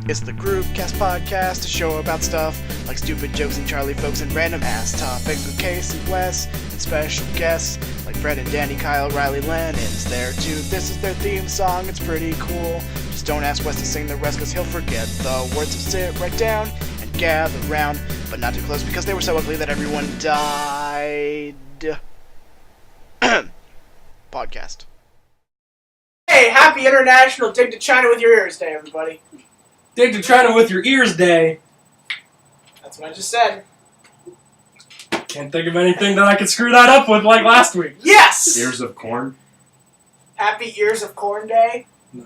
It's the GroupCast podcast, a show about stuff like stupid jokes and Charlie folks and random ass topics with Case and Wes and special guests like Fred and Danny, Kyle, Riley, Lennon's there too. This is their theme song, it's pretty cool. Just don't ask Wes to sing the rest cause he'll forget the words, so sit right down and gather round, but not too close because they were so ugly that everyone died. Podcast. Hey, happy International Dig to China with Your Ears Day, everybody. Dig to China with Your Ears Day. That's what I just said. Can't think of anything that I could screw that up with like last week. Yes! Ears of corn? Happy Ears of Corn Day. No.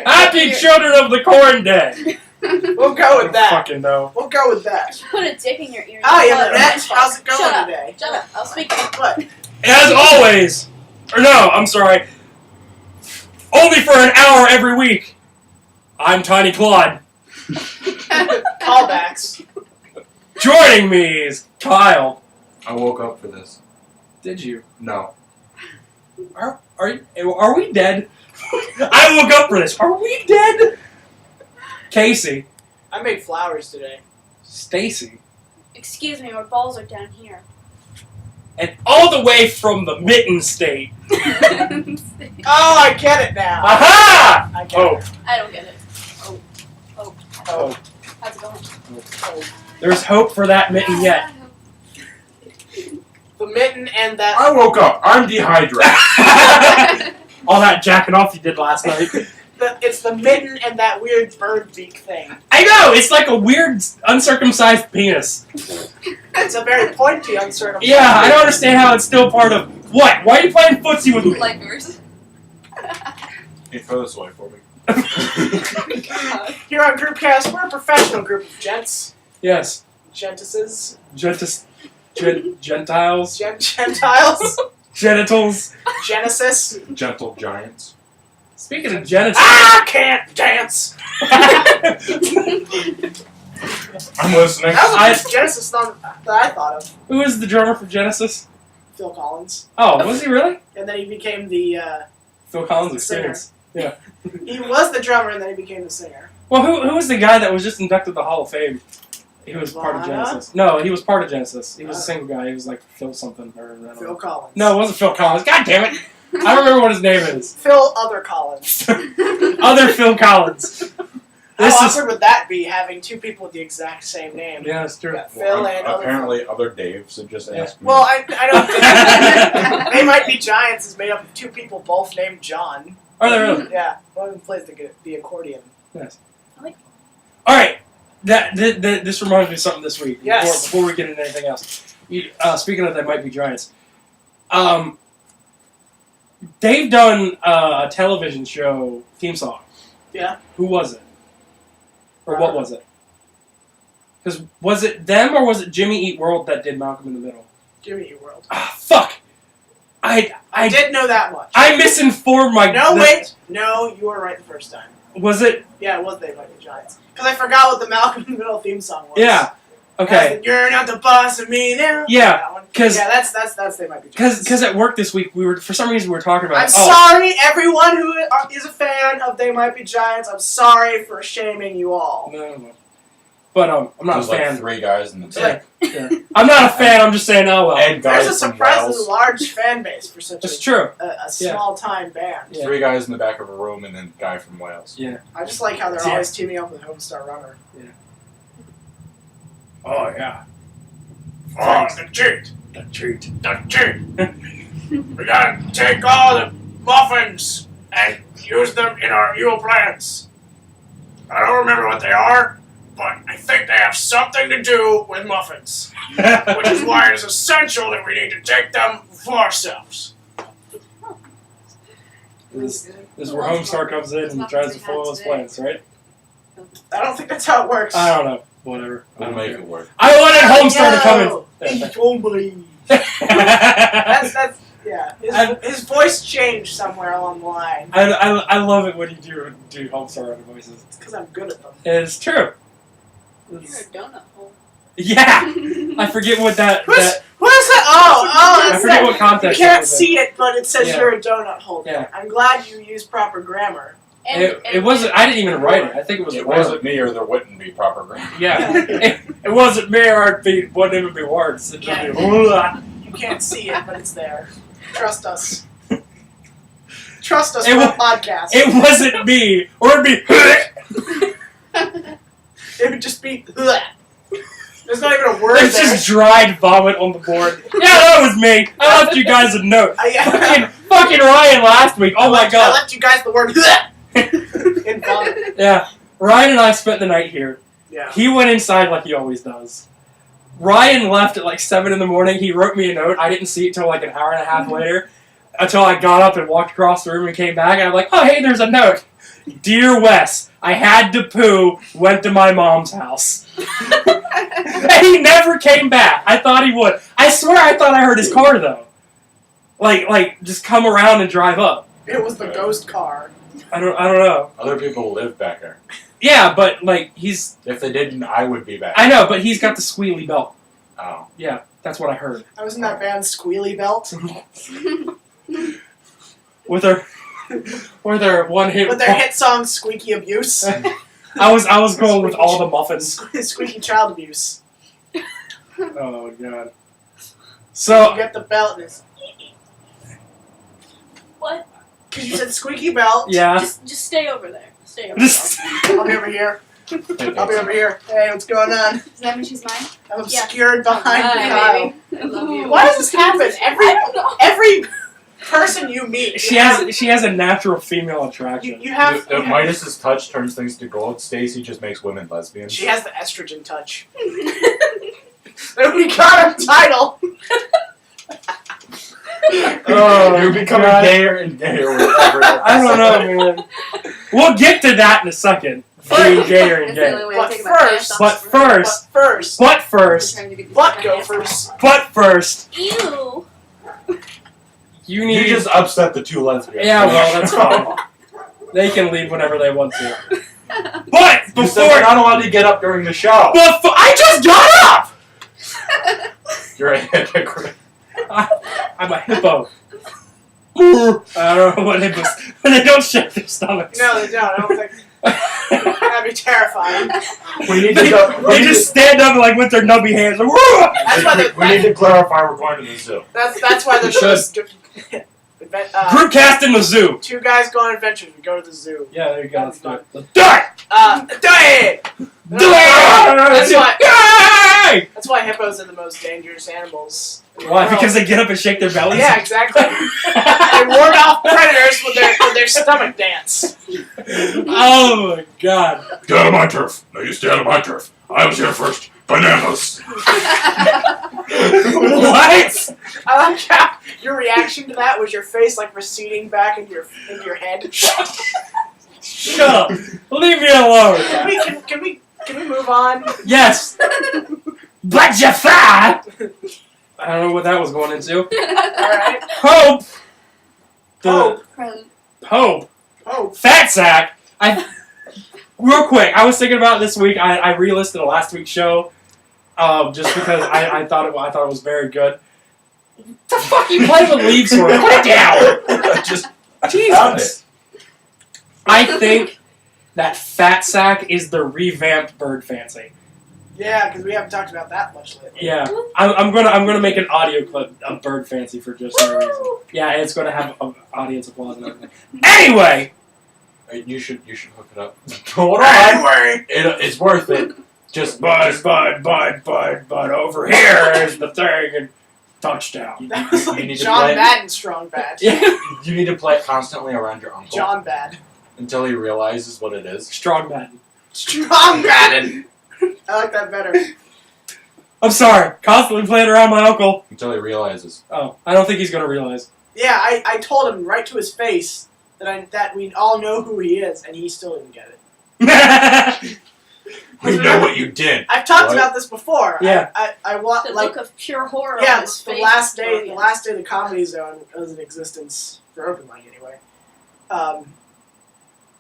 Happy Children of the Corn Day. We'll go with that. Fucking no. We'll go with that. Put a dick in your ear. Hi, Internet. How's it going today? Shut up. I'll speak. What? As always, or no, I'm sorry. Only for an hour every week. I'm Tiny Claude. Callbacks. Joining me is Kyle. I woke up for this. Did you? No. Are we dead? I woke up for this. Are we dead? Casey. I made flowers today. Stacy. Excuse me, my balls are down here. And all the way from the Mitten State. Oh, I get it now. Aha! I get it. I don't get it. Oh. How's it going? Oh. There's hope for that mitten yet. The mitten and that. I woke up. I'm dehydrated. All that jacking off you did last night. It's the mitten and that weird bird beak thing. I know! It's like a weird, uncircumcised penis. It's a very pointy, uncircumcised. Yeah, I don't understand how it's still part of... What? Why are you playing footsie with me? Like yours. Hey, throw this away for me. Here on GroupCast, we're a professional group of gents. Yes. Gentises. Gentiles. Gentiles. Genitals. Genesis. Gentle giants. Speaking of genitals... I can't dance! I'm listening. That was the Genesis song that I thought of. Who was the drummer for Genesis? Phil Collins. Oh, was he really? And then he became the Phil Collins the Experience. Yeah. He was the drummer and then he became the singer. Well, who was the guy that was just inducted to the Hall of Fame? He was part of Lana? Genesis. No, he was part of Genesis. He was a single guy. He was like Phil something. Or, I don't Phil know. Collins. No, it wasn't Phil Collins. God damn it. I don't remember what his name is. Phil Other Collins. Other Phil Collins. How This is... awkward would that be, having two people with the exact same name? Yeah, it's true. Yeah, Phil and apparently other Daves have just asked me. Well, I don't think... They Might Be Giants is made up of two people both named John. Are they really? Yeah, one of them plays the accordion. Yes. Alright. This reminds me of something this week. Yes. Before we get into anything else. Speaking of They Might Be Giants. They've done a television show theme song. Yeah. Who was it? Or what was it? Because was it them or was it Jimmy Eat World that did Malcolm in the Middle? Jimmy Eat World. Ah, fuck! I did know that much. I misinformed my... Wait! No, you were right the first time. Was it? Yeah, it was They Might Be Giants. Because I forgot what the Malcolm in the Middle theme song was. Yeah. Okay. You're not the boss of me now. Yeah. That one. Cause, yeah, that's They Might Be Giants. Because at work this week, for some reason we were talking about... I'm sorry, everyone who is a fan of They Might Be Giants. I'm sorry for shaming you all. No. But I'm not a fan. Like 3 guys in the Yeah. tank. Yeah. I'm not a fan, I'm just saying, oh well. And guys There's a from surprisingly Wales. large fan base for such It's true. a small-time band. Yeah. 3 guys in the back of a room and then a guy from Wales. Yeah. I just like how they're always teaming up with Homestar Runner. Yeah. Oh, yeah. Oh, the treat! The treat. The treat! We gotta take all the muffins and use them in our evil plans. I don't remember what they are, but I think they have something to do with muffins. Which is why it is essential that we need to take them for ourselves. This is where Homestar comes in and tries to follow his plans, right? I don't think that's how it works. I don't know. Whatever. We'll make it work. I wanted Homestar to come in. That's yeah. His voice changed somewhere along the line. I love it when you do Homestar Runner voices. It's because I'm good at them. It's true. You're a donut hole. Yeah! I forget what that... What is that? Oh, I that's forget that. what context You can't it was in. see it, but it says Yeah. you're a donut holder. Yeah. I'm glad you use proper grammar. It wasn't. I didn't even write it. I think it was. It wasn't me, or there wouldn't be proper grammar. Yeah. It wasn't me, or it wouldn't even be words. It just Yeah. be, "Ugh." You can't see it, but it's there. Trust us. Trust us It for wa- a podcast. It wasn't me, or it'd be. It would just be. There's not even a word There's there. just dried vomit on the board. Yeah, that was me. I left you guys a note. Fucking Ryan last week. Oh my I god. left you guys the word in vomit. Yeah. Ryan and I spent the night here. Yeah. He went inside like he always does. Ryan left at like 7 in the morning. He wrote me a note. I didn't see it till like an hour and a half later. Until I got up and walked across the room and came back. And I'm like, oh, hey, there's a note. Dear Wes, I had to poo, went to my mom's house. And he never came back. I thought he would. I swear I thought I heard his car, though. Like just come around and drive up. It was the ghost car. I don't know. Other people live back there. Yeah, but like he's. If they didn't, I would be back. I know, but he's got the squealy belt. Oh. Yeah, that's what I heard. I was in that band Squealy Belt. With her one hit. With their hit song Squeaky Abuse. I was going with all the muffins. Squeaky Child Abuse. Oh god. You So get the belt and it's... What? Because you said Squeaky Belt. yeah. Just stay over there. Stay over Just- I'll be over here. I'll be over here. Hey, what's going on? there. Does that mean she's mine? I'm obscured behind Hi, Kyle. baby. I love you. Why does this happen? I don't know. Every person you meet, she has a natural female attraction. you have. The Midas's touch turns things to gold. Stacy just makes women lesbians. She has the estrogen touch. And we got a title. Oh, You're becoming God. gayer and gayer with every I don't know, man. We'll get to that in a second. Being gayer and It's the only gay. way But I'm taking my pants first- off. But first, Butt gophers. but first, Ew. you need. You just upset the two lesbians. Yeah, well, that's fine. They can leave whenever they want to. But You said before, we're not allowed to get up during the show. I just got up. You're a hypocrite. I'm a hippo. I don't know what hippos. They don't shake their stomachs. No, they don't. I don't think. That'd be terrifying. We need They, to go. they just stand up like with their nubby hands. Like, "Woo!" That's why We need to clarify we're going to the zoo. That's why We there's GroupCast in the zoo. two guys go on adventures. We go to the zoo. Yeah, there you go. Let's do it. Let's Do it! do it! That's why. Yay! That's why hippos are the most dangerous animals. in the Why? world. Because they get up and shake their bellies? Yeah, exactly. They ward off predators with their stomach dance. Oh my god. Get out of my turf. No, you stay out of my turf. I was here first. Bananas. What? I like how your reaction to that was your face like receding back into your head. Shut up. Leave me alone. Can we move on? Yes. But you fat. I don't know what that was going into. Alright. Hope. Hope. Hope. Hope. Fat sack. Real quick, I was thinking about it this week. I re-listed a last week's show, just because I thought it was very good. The fuck you play with leaves for? Put it down. Just Jesus. I think that Fat Sack is the revamped Bird Fancy. Yeah, because we haven't talked about that much lately. Yeah, I'm gonna make an audio clip of Bird Fancy for just no reason. Yeah, it's gonna have audience applause and everything. Anyway. You should hook it up. Hold on. Anyway. It's worth it. But over here is the thing and touchdown. That was You like need to John play- Madden strong bad. Yeah. You need to play it constantly around your uncle John Bad. until he realizes what it is. Strong Madden. Strong Madden! I like that better. I'm sorry. Constantly playing around my uncle. Until he realizes. Oh, I don't think he's gonna realize. Yeah, I told him right to his face that we all know who he is, and he still didn't get it. We know what you did. I've talked What? about this before. Yeah. I want The like look of pure horror yeah, on his the face. last is day brilliant. the Comedy Zone was in existence for open mic anyway.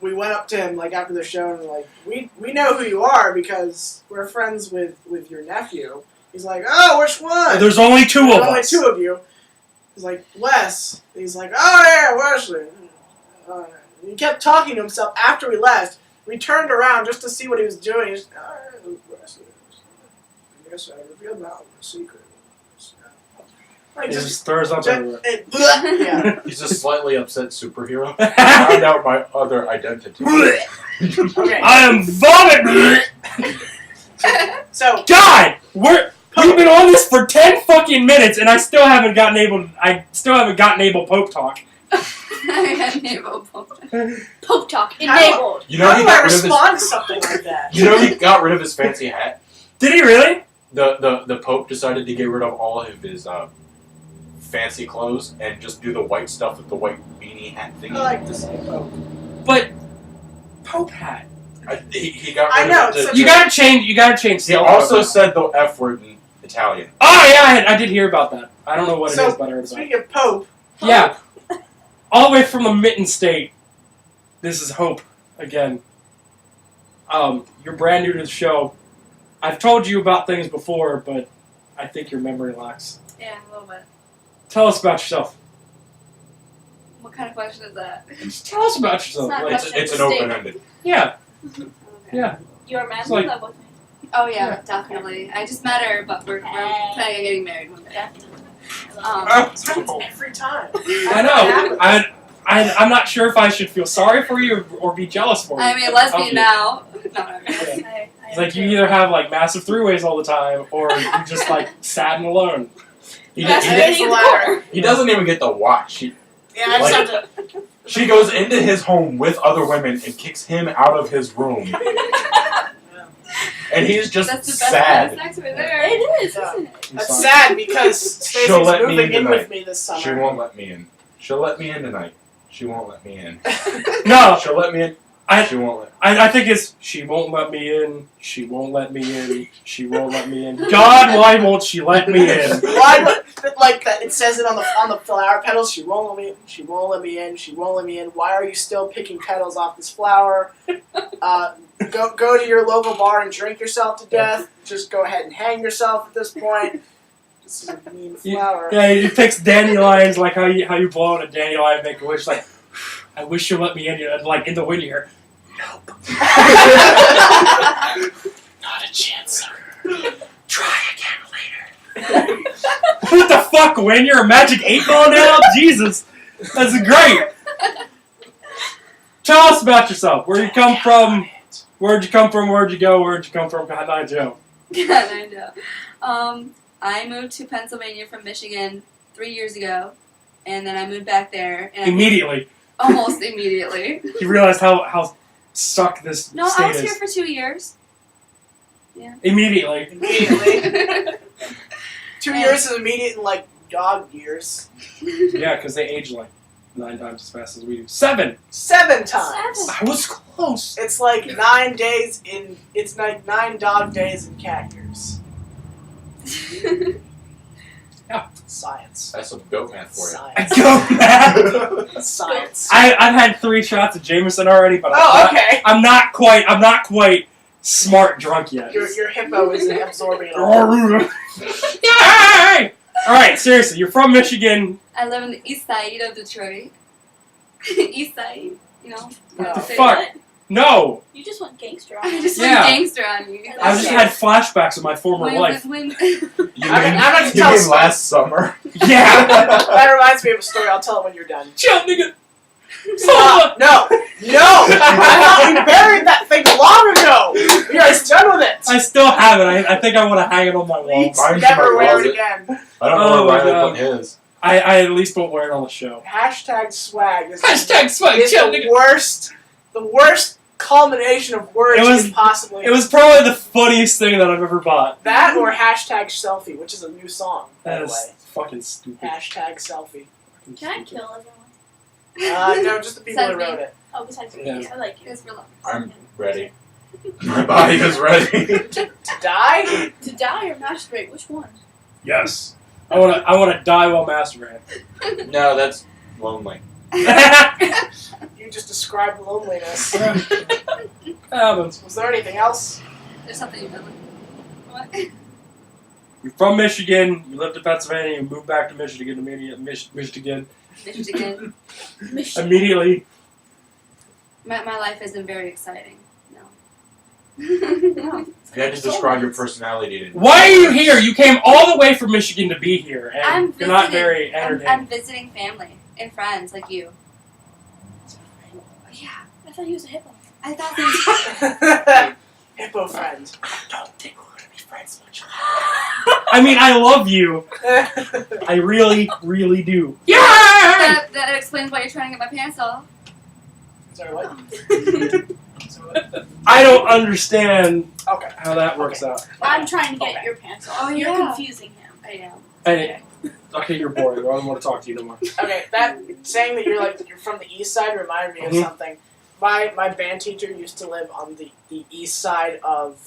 We went up to him like after the show and we're like, we know who you are because we're friends with your nephew. He's like, oh, which one? There's only two There's of only us. two of you. He's like, Wes. He's like, oh yeah, Wesley. He kept talking to himself after we left. We turned around just to see what he was doing. He's, I guess I revealed my secret. Like, He just throws up everywhere. Yeah. He's a slightly upset superhero. I found out my other identity. Okay. I am vomit. So, God, we've been on this for 10 fucking minutes, and I still haven't gotten able Pope talk. I got enabled Pope. Pope talk How- enabled. You know how he do I got rid of his. respond to something like that? You know he got rid of his fancy hat. Did he really? The Pope decided to get rid of all of his fancy clothes and just do the white stuff with the white beanie hat thingy. I like to say Pope. But Pope hat. He got I rid know, of it's it. such You gotta change. He stuff. also said the F word in Italian. Oh yeah, I did hear about that. I don't know what it So, is, but I heard about it. Speaking of Pope, Yeah, all the way from the Mitten State. This is Hope again. You're brand new to the show. I've told you about things before, but I think your memory lacks. Yeah, a little bit. Tell us about yourself. What kind of question is that? Just tell us about yourself. It's not Like, question. It's an Statement. open-ended. yeah, Okay. yeah. You're a man It's like- love with me. Oh yeah, Yeah. definitely. I just met her, but we're planning on getting married one day. it happens every time. I know. I'm not sure if I should feel sorry for you or be jealous for you. I mean, lesbian Okay. now. No, not really. Yeah. It's like you either have like massive three-ways all the time, or you're just like sad and alone. He, That's he, it. he, It's the latter. he doesn't even get to watch. Yeah, I just have to. She goes into his home with other women and kicks him out of his room. And he's just That's the best sad. kind of sex right there. It is, isn't it? I'm That's sorry. sad because Stacy's She'll let me moving in in with tonight. me this summer. She won't let me in. She'll let me in tonight. She won't let me in. No, She'll let me in. I- She won't let I think it's she won't let me in. She won't let me in. She won't let me in. God, why won't she let me in? Why? Like that? It says it on the flower petals. She won't let me in. She won't let me in. She won't let me in. Why are you still picking petals off this flower? Go to your local bar and drink yourself to death. Just go ahead and hang yourself at this point. This is a mean flower. Yeah, he picks dandelions like how you blow out a dandelion and make a wish. Like, I wish you let me in. And like in the wind, you hear, nope. Not a chance, sir. Try again later. What the fuck, Win? You're a magic 8-ball now? Jesus. That's great. Tell us about yourself. Where you come from? Where'd you come from? Where'd you go? Where'd you come from? God, I know. Yeah, I know. I moved to Pennsylvania from Michigan 3 years ago, and then I moved back there. And Immediately. Almost immediately. You realized how suck this No, state I was is. here for 2 years. Immediately. Immediately. 2 years is immediate in like dog years. Yeah, because they age like 9 times as fast as we do. 7! 7 times. I was close. It's like 9 days in. It's like 9 dog days in cat years. Science. That's some goat math for you. I Science. go mad. Science. I've had 3 shots of Jameson already, but Oh, okay. I'm not quite smart drunk yet. Your hippo is absorbing it all. Yay! Alright, seriously, you're from Michigan. I live in the east side of Detroit. East side, you know. What the Say fuck? what? No! You just went gangster on me. I just Yeah. went gangster on you. I've just had flashbacks of my former life. When You I'm mean, gonna you tell mean some- last summer? Yeah! That reminds me of a story. I'll tell it when you're done. Chill, nigga! Stop. No! I thought we buried that thing long ago! You guys done with it! I still have it. I think I want to hang it on my wall. Please Mine's in never my wear it closet. again. I don't Oh know my where Riley God. put his. I at least won't wear it on the show. Hashtag swag. This Hashtag swag, is chill, the nigga. worst culmination of words It was- you could possibly. It was probably the funniest thing that I've ever bought. that or hashtag selfie, which is a new song, by That the is way. fucking stupid. Hashtag selfie. Can I kill everyone? No, just the people who Send me. wrote it. Oh, besides Yeah. I like you. It's for love. I'm ready. My body is ready. To die? To die or masturbate? Which one? Yes. I wanna die while masturbating. No, that's lonely. You just described loneliness. Happens. Was there anything else? There's something you really. What? You're from Michigan. You lived in Pennsylvania. You moved back to Michigan. Michigan. Michigan. Immediately. My life isn't very exciting. No. If you had to describe your personality, Why are you here? You came all the way from Michigan to be here, and I'm you're not very entertaining. I'm visiting family and friends like you. Yeah. I thought he was a hippo. I thought they Hippo friend. I don't think we're gonna be friends much. I mean, I love you. I really, really do. Yeah! that explains why you're trying to get my pants off. Sorry, what? I don't understand Okay. how that works out. I'm trying to get Okay. your pants off. Oh, You're yeah. confusing him. I am. Hey, okay, you're boring. I don't want to talk to you no more. Okay, that saying that you're from the east side reminded me of Mhm. something. My band teacher used to live on the east side of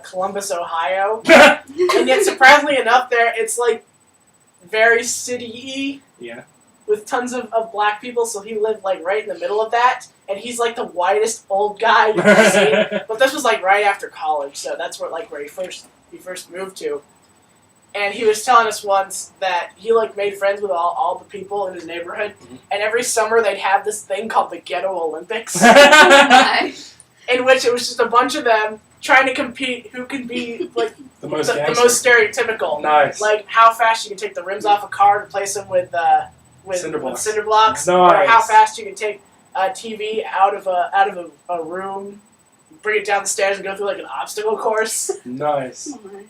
Columbus, Ohio, and yet surprisingly enough, there it's like very city-y Yeah. with tons of black people. So he lived like right in the middle of that, and he's like the whitest old guy you've ever seen. But this was like right after college, so that's where he first moved to. And he was telling us once that he like made friends with all the people in his neighborhood, and every summer they'd have this thing called the Ghetto Olympics, in which it was just a bunch of them trying to compete who could be like The most the gangster. most stereotypical. Nice. Like how fast you can take the rims off a car and replace them with Cinder blocks. cinder blocks, Nice. or how fast you can take a TV out of a room, bring it down the stairs, and go through like an obstacle course. Nice. Oh my.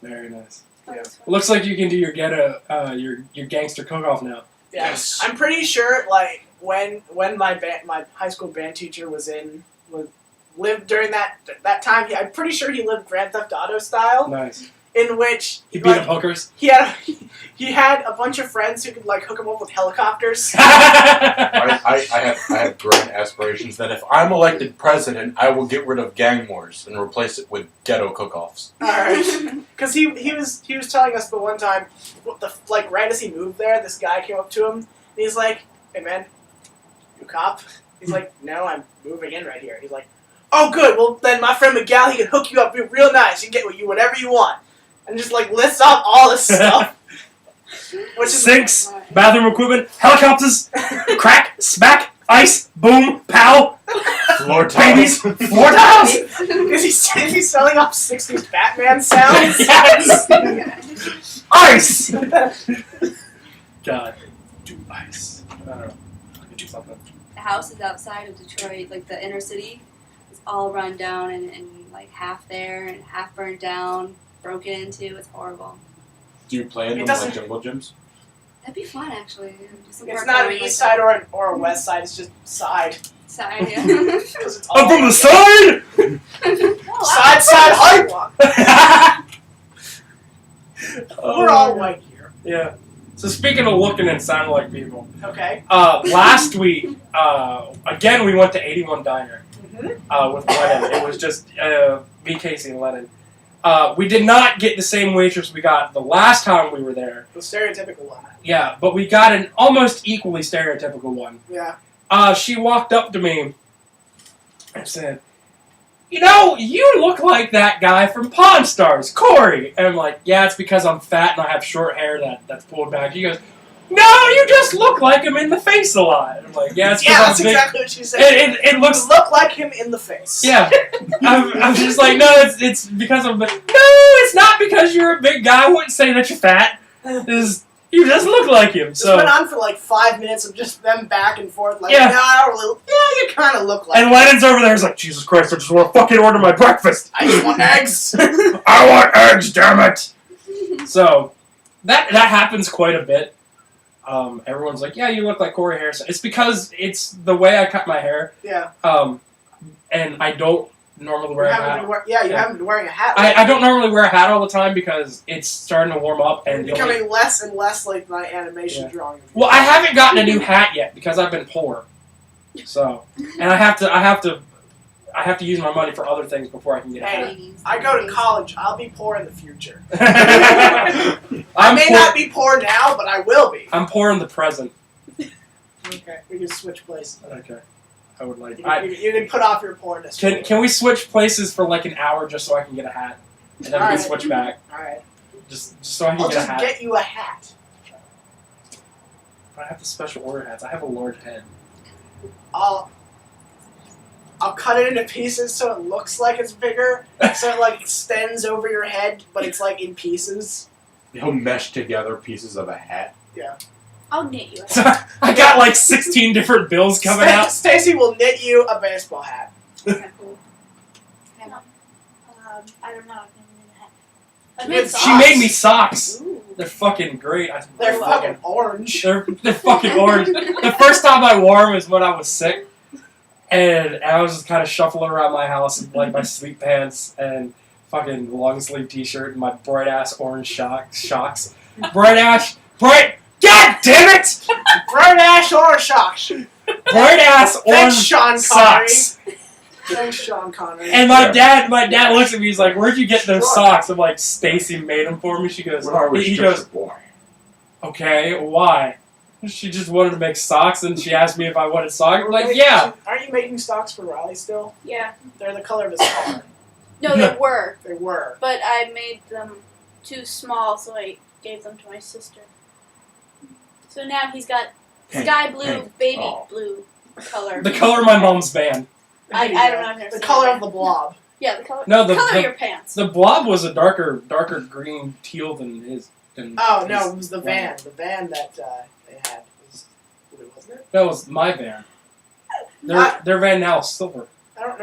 Very nice. Yeah. Looks like you can do your ghetto, your gangster cook-off now. Yeah, Yes. I'm pretty sure like when my high school band teacher lived during that time. I'm pretty sure he lived Grand Theft Auto style, Nice. in which He beat up hookers. he had a bunch of friends who could like hook him up with helicopters. I have grand aspirations that if I'm elected president, I will get rid of gang wars and replace it with ghetto cook-offs. Alright. Because he was telling us the one time, right as he moved there, this guy came up to him and he's like, "Hey man, you a cop?" He's like, "No, I'm moving in right here." He's like, "Oh good, well then my friend Miguel, he can hook you up real nice. You can get you whatever you want." And just like lists off all this stuff. Which is Sinks, bathroom equipment, helicopters, crack, smack, ice, boom, pow, Floor babies, tiles. floor tiles. is he selling off 60s Batman sounds? Yes. Ice. God, do ice. I don't know. I could do something. The houses outside of Detroit, like the inner city, is all run down and like half there and half burned down, broken into. It's horrible. Do you play in It them doesn't- like jungle gyms? That'd be fun, actually. Do some It's parkouring not an like east side that. or a west side, it's just side. Side, yeah. 'Cause it's I'm all from the side. side hype. Oh, We're all white here. Yeah. So speaking of looking and sounding like people, Okay. last week, again we went to 81 Diner Mm-hmm. with Lennon. It was just me, Casey, and Lennon. We did not get the same waitress we got the last time we were there. The stereotypical one. Yeah, but we got an almost equally stereotypical one. Yeah. She walked up to me and said, "You know, you look like that guy from Pawn Stars, Corey." And I'm like, "Yeah, it's because I'm fat and I have short hair that's pulled back." He goes, "No, you just look like him in the face a lot." And I'm like, "Yeah, it's because Yeah, I'm that's big." exactly what she said. It looks. You look like him in the face. Yeah. I'm just like, no, it's because I'm big. No, it's not because you're a big guy. I wouldn't say that you're fat. You just look like him. This So. went on for like 5 minutes of just them back and forth. Like, Yeah. no, I don't really. Yeah, you kind of look like. And Lennon's over there. He's like, "Jesus Christ! I just want to fucking order my breakfast. I just want eggs. I want eggs, damn it!" So that happens quite a bit. Everyone's like, "Yeah, you look like Corey Harrison." It's because it's the way I cut my hair. Yeah. And I don't normally wear a hat. You haven't been wearing a hat. I don't normally wear a hat all the time because it's starting to warm up and becoming less and less like my animation drawing. Well, I haven't gotten a new hat yet because I've been poor. So, and I have to use my money for other things before I can get a hat. I go to college. I'll be poor in the future. I I may not be poor now, but I will be. I'm poor in the present. Okay, we can switch places. Okay, I would like. You can put off your poorness. Can we switch places for like an hour just so I can get a hat, and then we can Alright. switch back, Alright. just so I can I'll get a just hat. get you a hat. But I have the special order hats. I have a large head. I'll I'll cut it into pieces so it looks like it's bigger, so it like extends over your head, but it's like in pieces. He'll mesh together pieces of a hat. I'll knit you. So I got like 16 different bills coming out. Stacy will knit you a baseball hat. Okay, cool. I don't know. I She made made She made me socks. Ooh. They're fucking great. They're Oh, wow. fucking orange. They're fucking orange. The first time I wore them was when I was sick, and I was just kind of shuffling around my house in like my sleep pants and fucking long sleeve t-shirt and my bright ass orange shocks. Bright. God damn it! Bright ash orange socks. Bright ass Thanks, orange Sean Connery. socks. Thanks, Sean Connery. And my dad looks at me. He's like, "Where'd you get those socks?" I'm like, "Stacy made them for me." She goes, When I was he just goes, a boy. "Okay, why?" She just wanted to make socks, and she asked me if I wanted socks. I'm like, "Yeah." Aren't you making stocks for Riley still? Yeah. They're the color of his car. No, they were, They were. but I made them too small, so I gave them to my sister. So now he's got Pink, sky blue, pink. baby Oh. blue color. The color of my mom's van. I don't know. I've never The seen color that. of the blob. Yeah, the color. No, the color the- of your pants. The blob was a darker green teal than his. Oh no, it was the van. The van that they had was blue, wasn't it? That was my van. Their van now is silver. I don't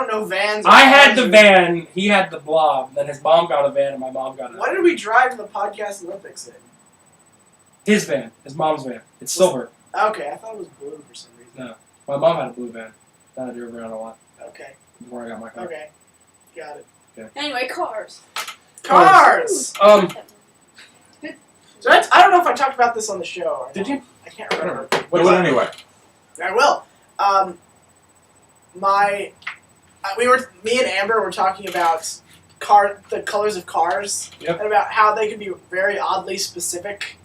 know vans. I had the van. He had the blob. Then his mom got a van, and my mom got What did we drive to the podcast Olympics in? his van. His mom's van. It's silver. Okay, I thought it was blue for some reason. No. My mom had a blue van that I drove around a lot Okay, before I got my car. okay, got it. Anyway, cars. Cars. Um, So I don't know if I talked about this on the show. Or Did not. you? I can't I don't remember. know. But anyway. I will. Me and Amber were talking about the colors of cars, Yep. and about how they could be very oddly specific.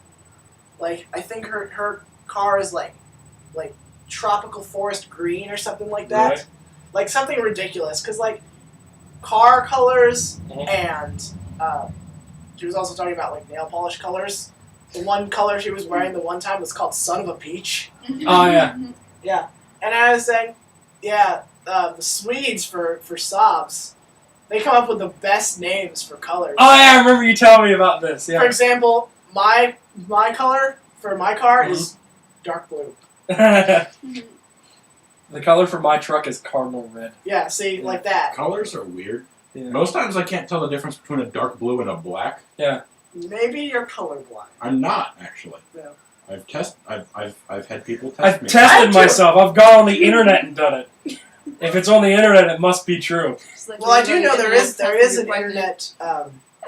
Like, I think her car is like tropical forest green or something like that. Right. Like something ridiculous, because like car colors Mhm. and she was also talking about like nail polish colors. The one color she was wearing the one time was called Son of a Peach. Oh yeah. Yeah, and I was saying, yeah, the Swedes for sobs, they come up with the best names for colors. Oh yeah, I remember you telling me about this. For Yeah. example, my color for my car Mm-hmm. is dark blue. The color for my truck is cardinal red. Yeah, see, Yeah. like that. Colors are weird. Yeah. Most times I can't tell the difference between a dark blue and a black. Maybe you're colorblind. I'm not actually. Yeah. I've had people test I've me. I tested too. myself. I've gone on the internet and done it. If it's on the internet, it must be true. Well, I do know there is an internet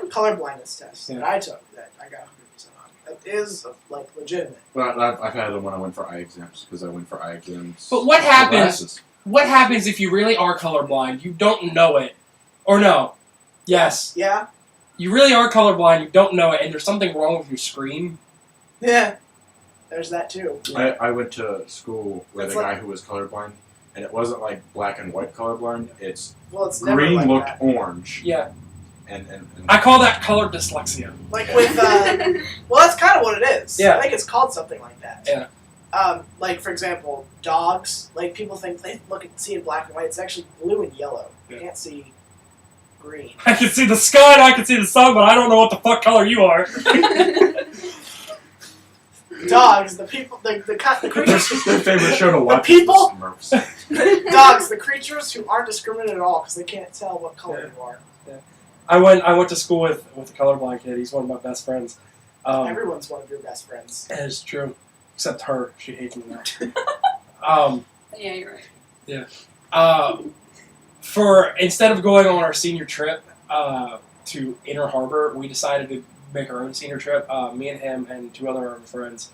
colorblindness test Yeah. that I took that I got 100% on. That is like legitimate. But I've had them when I went for eye exams because I went for eye exams. But what for happens- glasses. What happens if you really are colorblind? You don't know it. Or no. Yes. Yeah, You really are colorblind, you don't know it, and there's something wrong with your screen. yeah. There's that too. I went to school with It's a like- guy who was colorblind, and it wasn't like black and white colorblind. It's Well, it's never green like looked that. orange, Yeah. and I call that color dyslexia. Like with well, that's kind of what it is. Yeah. I think it's called something like that. Yeah. Like for example, dogs. Like people think they see in black and white. It's actually blue and yellow. You Yeah. can't see green. I can see the sky and I can see the sun, but I don't know what the fuck color you are. Dogs, the people, the creatures, their favorite show to watch. people? Is the Smurfs. dogs, the creatures who aren't discriminate at all because they can't tell what color you are. I went to school with a colorblind kid. He's one of my best friends. Everyone's one of your best friends. That is true. Except her. She hates me now. Yeah, you're right. Instead of going on our senior trip to Inner Harbor, we decided to make our own senior trip. Me and him and two other of our friends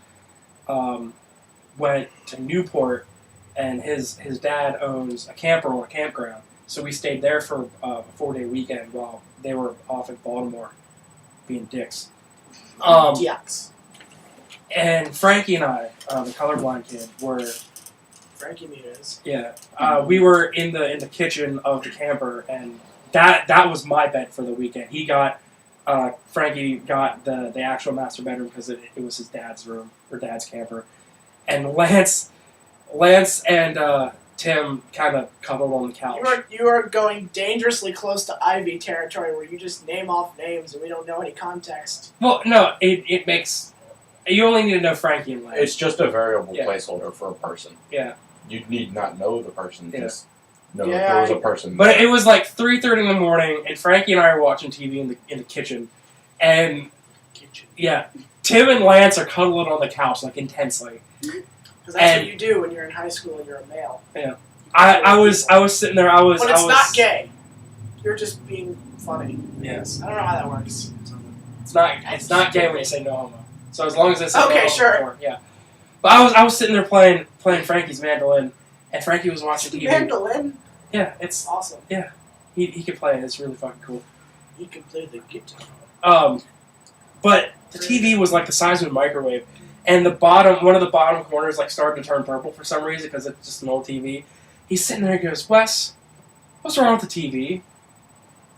went to Newport, and his dad owns a camper on a campground. So we stayed there for a 4-day weekend while they were off in Baltimore being dicks. Yucks. And Frankie and I, the colorblind kid, were Frankie Muniz. we were in the kitchen of the camper, and that was my bed for the weekend. He got Frankie got the actual master bedroom because it was his dad's room or dad's camper, and Lance and Tim kind of cuddled on the couch. You are going dangerously close to Ivy territory where you just name off names and we don't know any context. Well, no, it makes... You only need to know Frankie and Lance. It's just a variable Yeah. placeholder for a person. Yeah. You need not know the person. Yeah. Just know Yeah, that there was a person. But it was like 3:30 in the morning, and Frankie and I are watching TV in the kitchen, and yeah, Tim and Lance are cuddling on the couch like intensely. Because that's And- what you do when you're in high school and you're a male. I was sitting there. But it's I was not gay. You're just being funny. Yes, I don't know how that works. it's not gay when you say no homo. So as long as I say Okay, no homo sure. before, yeah. But I was sitting there playing Frankie's mandolin, and Frankie was watching TV. Mandolin? Yeah, it's Awesome. he can play it. It's really fucking cool. He can play the guitar. But the TV was like the size of a microwave, and one of the bottom corners like started to turn purple for some reason because it's just an old TV. He's sitting there and goes, "Wes, what's wrong with the TV?"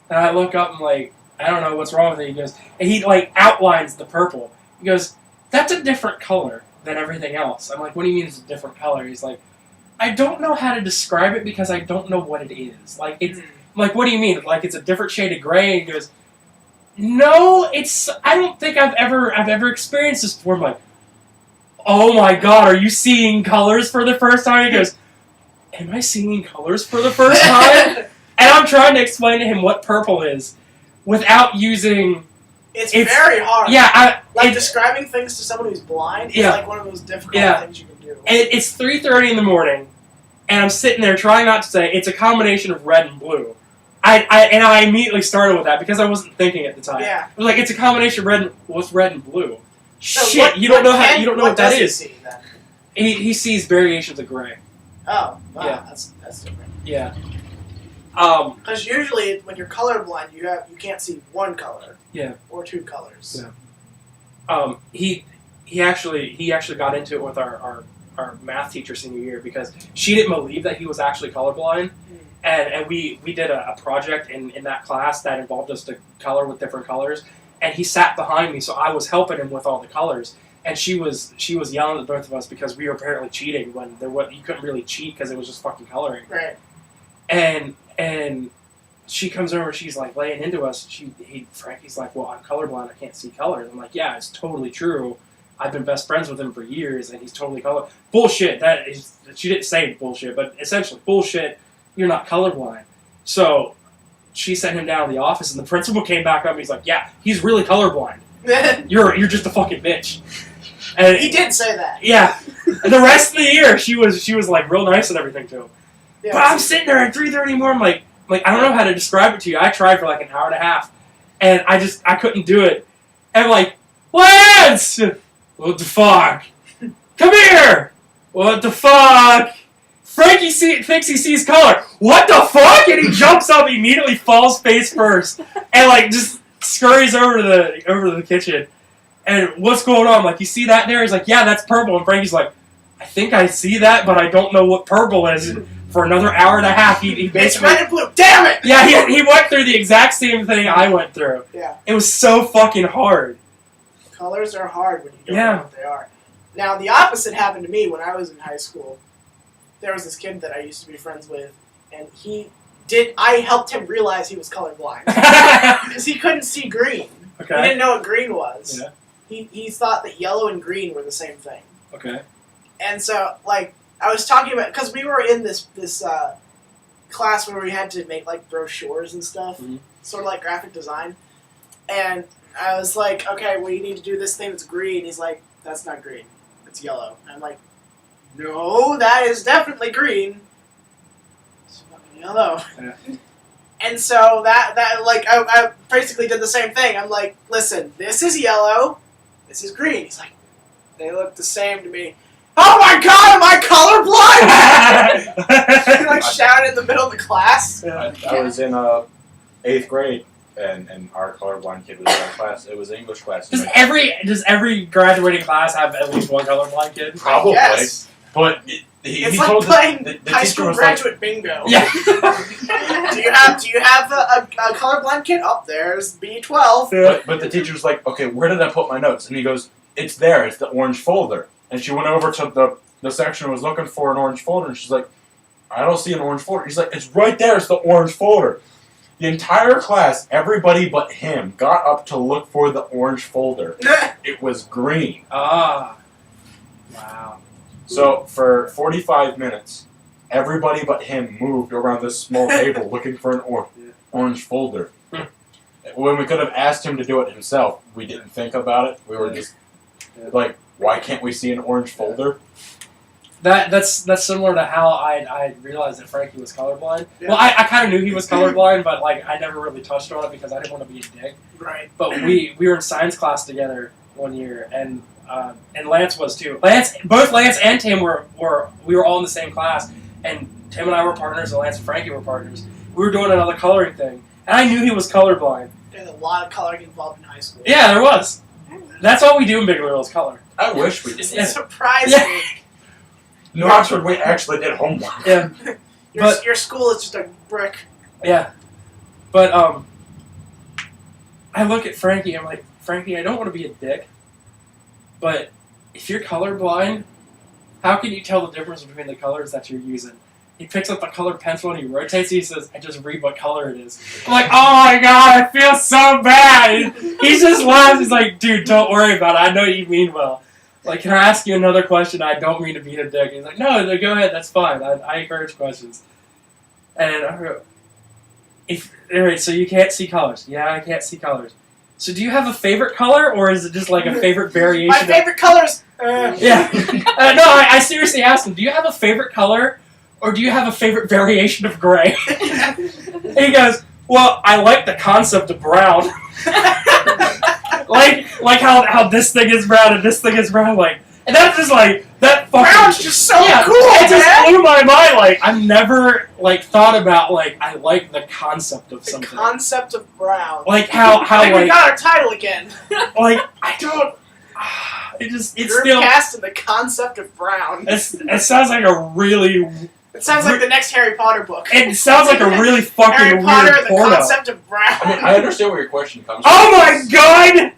And I look up and like, I don't know what's wrong with it. He goes, and he like outlines the purple. He goes, "That's a different color than everything else." I'm like, "What do you mean it's a different color?" He's like, "I don't know how to describe it because I don't know what it is. Like it's I'm like, what do you mean? Like it's a different shade of gray?" And he goes, "No, I don't think I've ever experienced this before." I'm like, "Oh my god, are you seeing colors for the first time?" He goes, "Am I seeing colors for the first time?" And I'm trying to explain to him what purple is without using... It's very hard. Yeah, describing things to someone who's blind is Yeah. like one of those difficult Yeah. things you can do. And it's 3:30 in the morning, and I'm sitting there trying not to say it's a combination of red and blue. I immediately started with that because I wasn't thinking at the time. Yeah. I was like, it's a combination of red and... What's red and blue? So Shit, you don't know what that does he is. see, then? He sees variations of gray. Oh, wow, Yeah. that's different. Yeah. Because usually when you're colorblind, you can't see one color. Yeah. Or two colors. Yeah. He actually got into it with our math teacher senior year because she didn't believe that he was actually colorblind, and we did a project in that class that involved us to color with different colors, and he sat behind me, so I was helping him with all the colors, and she was yelling at both of us because we were apparently cheating when you couldn't really cheat because it was just fucking coloring. Right. And she comes over, she's like laying into us. Frankie's like, "Well, I'm colorblind, I can't see colors." I'm like, "Yeah, it's totally true. I've been best friends with him for years, and he's totally color." Bullshit. She didn't say bullshit, but essentially bullshit. You're not colorblind. So she sent him down to the office, and the principal came back up. And he's like, "Yeah, he's really colorblind. You're just a fucking bitch." And He did say that. yeah. And the rest of the year, she was like real nice and everything to him. Yeah, But I'm sitting there at 3:30 more. I'm like I don't know how to describe it to you. I tried for like an hour and a half, and I couldn't do it. And I'm like, "Lance, what the fuck? Come here. What the fuck?" Frankie thinks he sees color. What the fuck? And he jumps up, immediately falls face first, and like just scurries over to the kitchen. And what's going on? I'm like, "You see that there?" He's like, "Yeah, that's purple." And Frankie's like, "I think I see that, but I don't know what purple is." For another hour and a half, he It's basically... red and blue. Damn it! Yeah, he went through the exact same thing I went through. Yeah. It was so fucking hard. Colors are hard when you don't Yeah. know what they are. Now, the opposite happened to me when I was in high school. There was this kid that I used to be friends with, and I helped him realize he was colorblind. Because he couldn't see green. He Okay. didn't know what green was. Yeah. He thought that yellow and green were the same thing. Okay. And so, like, I was talking about, because we were in this class where we had to make, like, brochures and stuff, sort of like graphic design, and I was like, "Okay, well, you need to do this thing that's green." He's like, "That's not green, it's yellow." And I'm like, "No, that is definitely green. It's fucking yellow." Yeah. And so I basically did the same thing. I'm like, "Listen, this is yellow, this is green." He's like, "They look the same to me." "Oh my god, am I colorblind?" He like shouted in the middle of the class. I was in 8th grade, and our colorblind kid was in our class. It was English class. Does every graduating class have at least one colorblind kid? Probably. Yes. But It's he like told playing the high teacher school was like, graduate bingo. Yeah. Do you have a colorblind kid? Up there's B12. but the teacher's like, "Okay, where did I put my notes?" And he goes, "It's there. It's the orange folder." And she went over to the section and was looking for an orange folder, and she's like, I don't see an orange folder. He's like, it's right there. It's the orange folder. The entire class, everybody but him, got up to look for the orange folder. It was green. Ah. Wow. So for 45 minutes, everybody but him moved around this small table looking for an orange folder. When we could have asked him to do it himself, we didn't think about it. We were just like, why can't we see an orange folder? That's similar to how I realized that Frankie was colorblind. Yeah. Well, I kind of knew he was colorblind, but like I never really touched on it because I didn't want to be a dick. Right. But we were in science class together one year, and Lance was too. Both Lance and Tim we were all in the same class, and Tim and I were partners, and Lance and Frankie were partners. We were doing another coloring thing, and I knew he was colorblind. There's a lot of coloring involved in high school. Yeah, there was. That's all we do in Big Little is color. I wish we did. It surprised Yeah. me. New Oxford, we actually did homework. Yeah. Your school is just a brick. Yeah. But I look at Frankie, I'm like, Frankie, I don't want to be a dick, but if you're colorblind, how can you tell the difference between the colors that you're using? He picks up a colored pencil and he rotates it, he says, I just read what color it is. I'm like, oh my god, I feel so bad. He just laughs, he's like, dude, don't worry about it, I know you mean well. Like, can I ask you another question? I don't mean to be a dick. He's like, no, go ahead, that's fine. I encourage questions. And I go, alright, so you can't see colors. Yeah, I can't see colors. So do you have a favorite color, or is it just like a favorite variation? My favorite colors. Yeah. No, I seriously asked him, do you have a favorite color, or do you have a favorite variation of gray? And he goes, well, I like the concept of brown. like how this thing is brown and this thing is brown, like, and that's just like that fucking Brown's just so cool, it just man. blew my mind. Like, I've never like thought about like I like the concept of The something. concept of brown. Like how I think we like got our title again. like I don't. It's still. GroupCast and the concept of brown. It sounds like a really. It sounds like the next Harry Potter book. It sounds like a really fucking Harry Potter weird and the porno. concept of brown. I mean, I understand where your question comes from. Oh my god!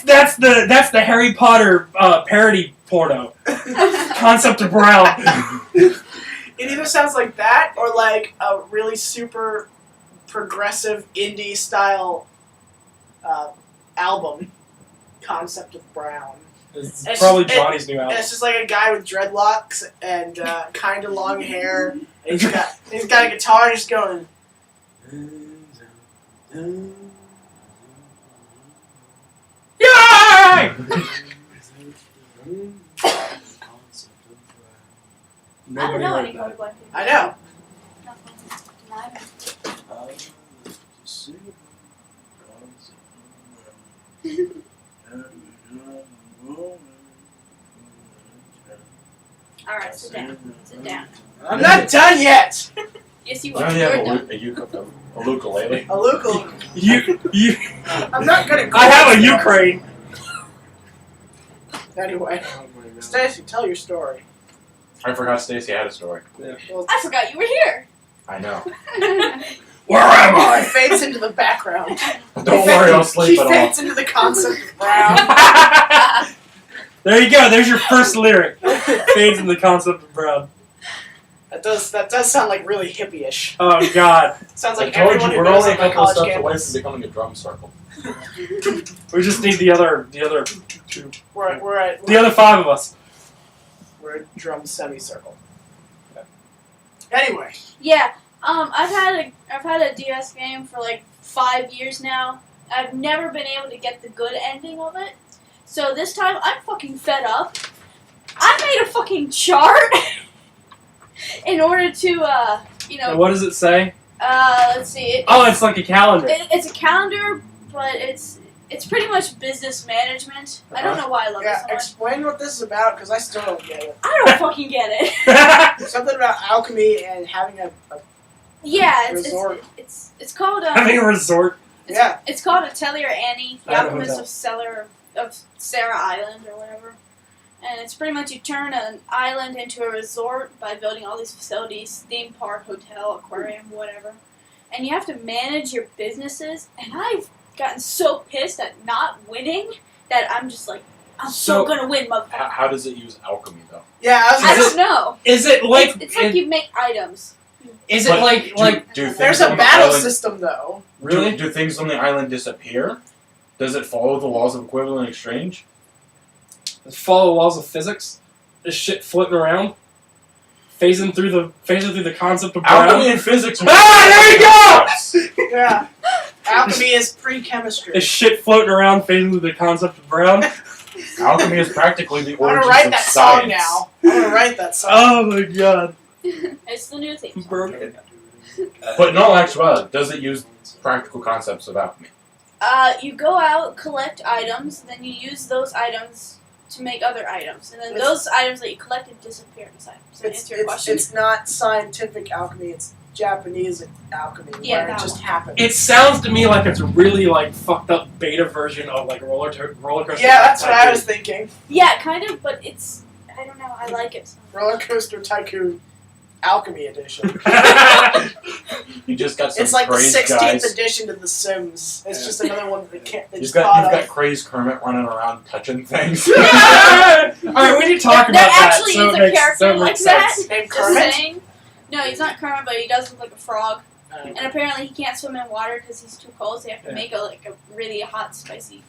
That's the Harry Potter parody porno. Concept of brown. It either sounds like that or like a really super progressive indie style album. Concept of brown. It's It's probably just- Johnny's new And album. it's just like a guy with dreadlocks and kind of long hair. And he's got a guitar and he's going. Yay! I don't know any colorblind people. I know. Alright, sit down. Sit down. I'm not done yet. Yes, you Why are. don't you You're have done. a ukulele? A Luke. You. I'm not good at. I have a chords, though. Ukraine. Anyway, Stacy, tell your story. I forgot Stacy had a story. Well, I forgot you were here. I know. Where am She I? fades into the background. Don't worry, I'll sleep She it fades off. into the concept of brown. There you go. There's your first lyric. Fades in the concept of brown. That does sound like really hippie-ish. Oh god. Sounds I like told everyone you, who we're goes only a on my couple of college steps away campus. from becoming a drum circle. We just need the other two. The other 5 of us. We're a drum semicircle. Anyway, Yeah. I've had a DS game for like 5 years now. I've never been able to get the good ending of it. So this time I'm fucking fed up. I made a fucking chart in order to And what does it say? let's see. Oh, it's like a calendar. It's a calendar, but it's pretty much business management. I don't know why I love it yeah, so much. explain what this is about because I still don't get it. I don't fucking get it. Something about alchemy and having a Yeah, Resort. it's called Having a resort. yeah. It's called Atelier Annie, the I had a Alchemist hotel. of Sarah Island or whatever. And it's pretty much you turn an island into a resort by building all these facilities, theme park, hotel, aquarium, whatever. And you have to manage your businesses. And I've gotten so pissed at not winning that I'm just like, I'm So- so gonna win, motherfucker. How does it use alchemy, though? Yeah, I don't know. Is it like It's like you make items. Is it But like do things there's on a the battle island, system though. really? Do things on the island disappear? Does it follow the laws of equivalent exchange? Follow the laws of physics? This shit floating around? Phasing through the concept of brown? Alchemy and physics. Ah, there you go! Yeah. Alchemy is pre-chemistry. This shit floating around, phasing through the concept of brown? Alchemy is practically the I'm gonna origins write of that science. song now. I'm gonna write that song. Oh my god. It's the new thing. Broken. But in all actuality, does it use practical concepts of alchemy? You go out, collect items, then you use those items to make other items, and then those items that you collected disappear inside. Does that answer your question? It's not scientific alchemy. It's Japanese alchemy, Yeah, where it that just one. happens. It sounds to me like it's a really like fucked up beta version of like roller coaster. Yeah, that's what I was thinking. Yeah, kind of, but it's. I don't know. I like it. So Roller Coaster Tycoon Alchemy Edition. You just got some It's like the crazed 16th guys. edition of The Sims. It's just another one that they can't. They You've just got thought you've of. got crazed Kermit running around touching things. Alright, we need to talk about there that. actually so is it a makes, character so it like makes that. sense. Named Just Kermit? saying. No, he's not Kermit, but he does look like a frog. And apparently he can't swim in water because he's too cold, so they have to make a really hot, spicy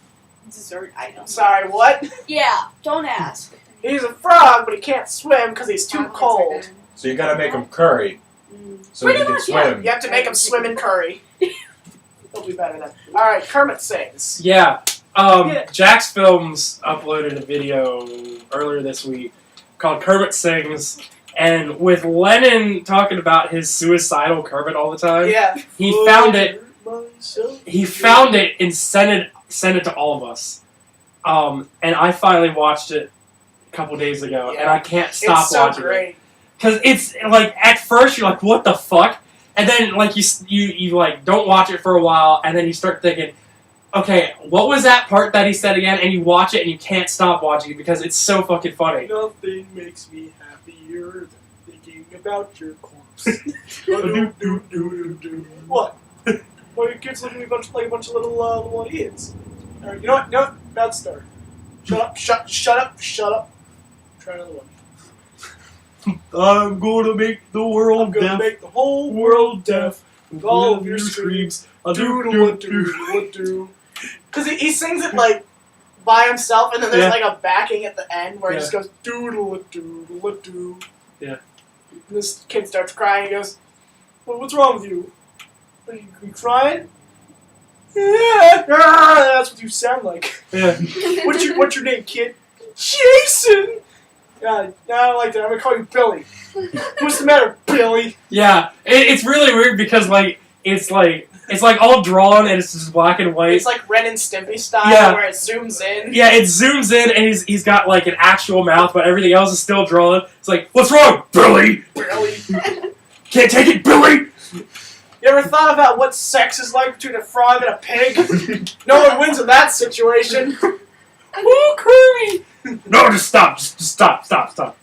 dessert item. Sorry, what? Yeah, don't ask. He's a frog, but he can't swim because he's too cold. So you gotta make him curry so Pretty he can much, yeah. swim. You have to make him swim in curry. He'll be better then. Alright, Kermit sings. Yeah. Yeah. Jax Films uploaded a video earlier this week called Kermit Sings, and with Lennon talking about his suicidal Kermit all the time, Yeah. he found it. He found it and sent it to all of us. And I finally watched it a couple days ago, and I can't stop It's so watching it. great. Because it's like at first you're like, what the fuck? And then like you like don't watch it for a while, and then you start thinking, okay, what was that part that he said again? And you watch it and you can't stop watching it because it's so fucking funny. Nothing makes me happier than thinking about your corpse. What? Well, your kids looking at me like a bunch of little idiots. Alright, you know what? Bad start. Shut up, shut up. Try another one. I'm gonna make the world I'm gonna make the whole world deaf with all of your screams. Doodle-a-doo. Because he sings it like by himself, and then there's Yeah. like a backing at the end where he Yeah. just goes doodle-a-doo. Yeah. And this kid starts crying. He goes, well, "What's wrong with you? Are you crying?" Yeah, that's what you sound like. Yeah. What's your name, kid? Jason. Yeah, no, I don't like that. I'm gonna call you Billy. What's the matter, Billy? Yeah, it's really weird because like it's like all drawn and it's just black and white. It's like Ren and Stimpy style, Yeah. where it zooms in. Yeah, it zooms in and he's got like an actual mouth, but everything else is still drawn. It's like, what's wrong, Billy? Billy. Can't take it, Billy. You ever thought about what sex is like between a frog and a pig? No one wins in that situation. Woo, Kirby! No, just stop. Just stop. All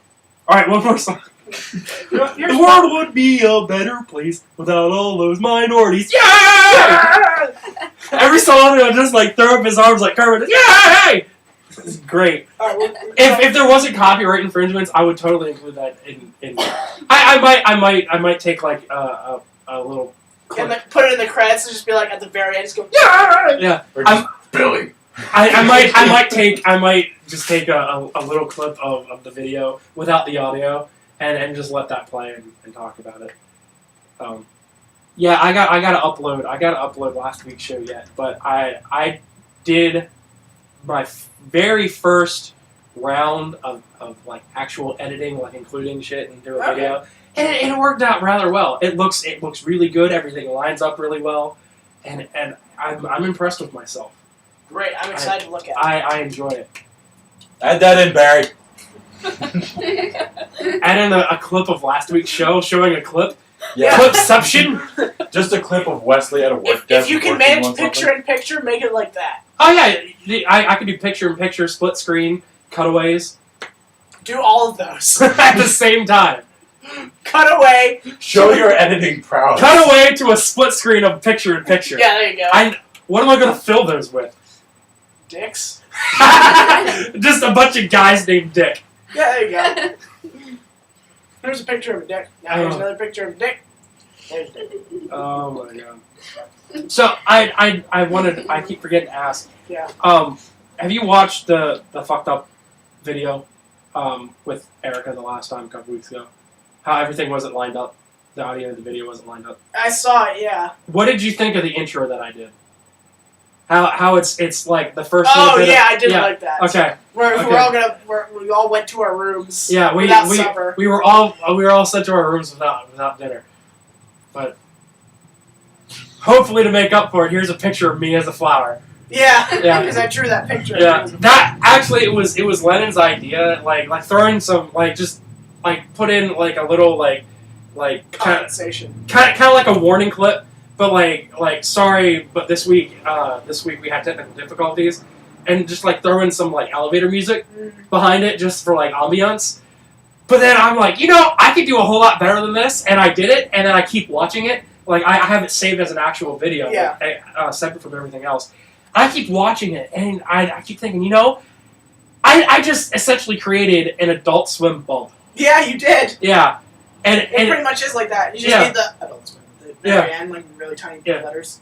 right, one more song. The world would be a better place without all those minorities. Yay! Every song he'll just like throw up his arms like Kermit. Yay! It's great. If there wasn't copyright infringements, I would totally include that in I might take like a little clip. And put it in the credits and just be like at the very end, just go, yeah! Yeah. Or just Billy. I might just take a little clip of the video without the audio and just let that play and talk about it. Yeah, I gotta upload last week's show yet, but I did my very first round of like actual editing, like including shit and doing Okay. video, and it worked out rather well. It looks really good. Everything lines up really well, and I'm impressed with myself. Great, I'm excited to look at it. I enjoy it. Add that in, Barry. Add in a clip of last week's show, showing a clip. Yeah. Clipception. Just a clip of Wesley at a work If desk. you can working manage on something. picture-in-picture, make it like that. Oh yeah, I can do picture-in-picture, split screen, cutaways Do all of those. at the same time. Cut away. Show your editing prowess. Cut away to a split screen of picture-in-picture. Yeah, there you go. What am I gonna fill those with? Dicks. Just a bunch of guys named Dick. Yeah, there you go. Here's a picture of a dick. Now here's another picture of a dick. There's a dick. Oh my god. So I keep forgetting to ask. Yeah. Have you watched the fucked up video with Erica the last time a couple weeks ago? How everything wasn't lined up. The audio of the video wasn't lined up. I saw it, yeah. What did you think of the intro that I did? How it's like the first. Oh little bit yeah, of, I did like that. Okay. We all went to our rooms. Yeah, without supper. we were all sent to our rooms without dinner, but hopefully to make up for it, here's a picture of me as a flower. Yeah, Yeah. because I drew that picture. Yeah, that actually it was Lennon's idea, like throwing some just put in a little compensation. kind of like a warning clip, but sorry, but this week we had technical difficulties, and just throw in some elevator music behind it just for ambiance. But then I'm I could do a whole lot better than this, and I did it, and then I keep watching it. I have it saved as an actual video, separate from everything else. I keep watching it, and I keep thinking, I just essentially created an Adult Swim bump. Yeah, you did. Yeah. And it pretty much is like that. You just need the Adult Swim, the very end, really tiny letters.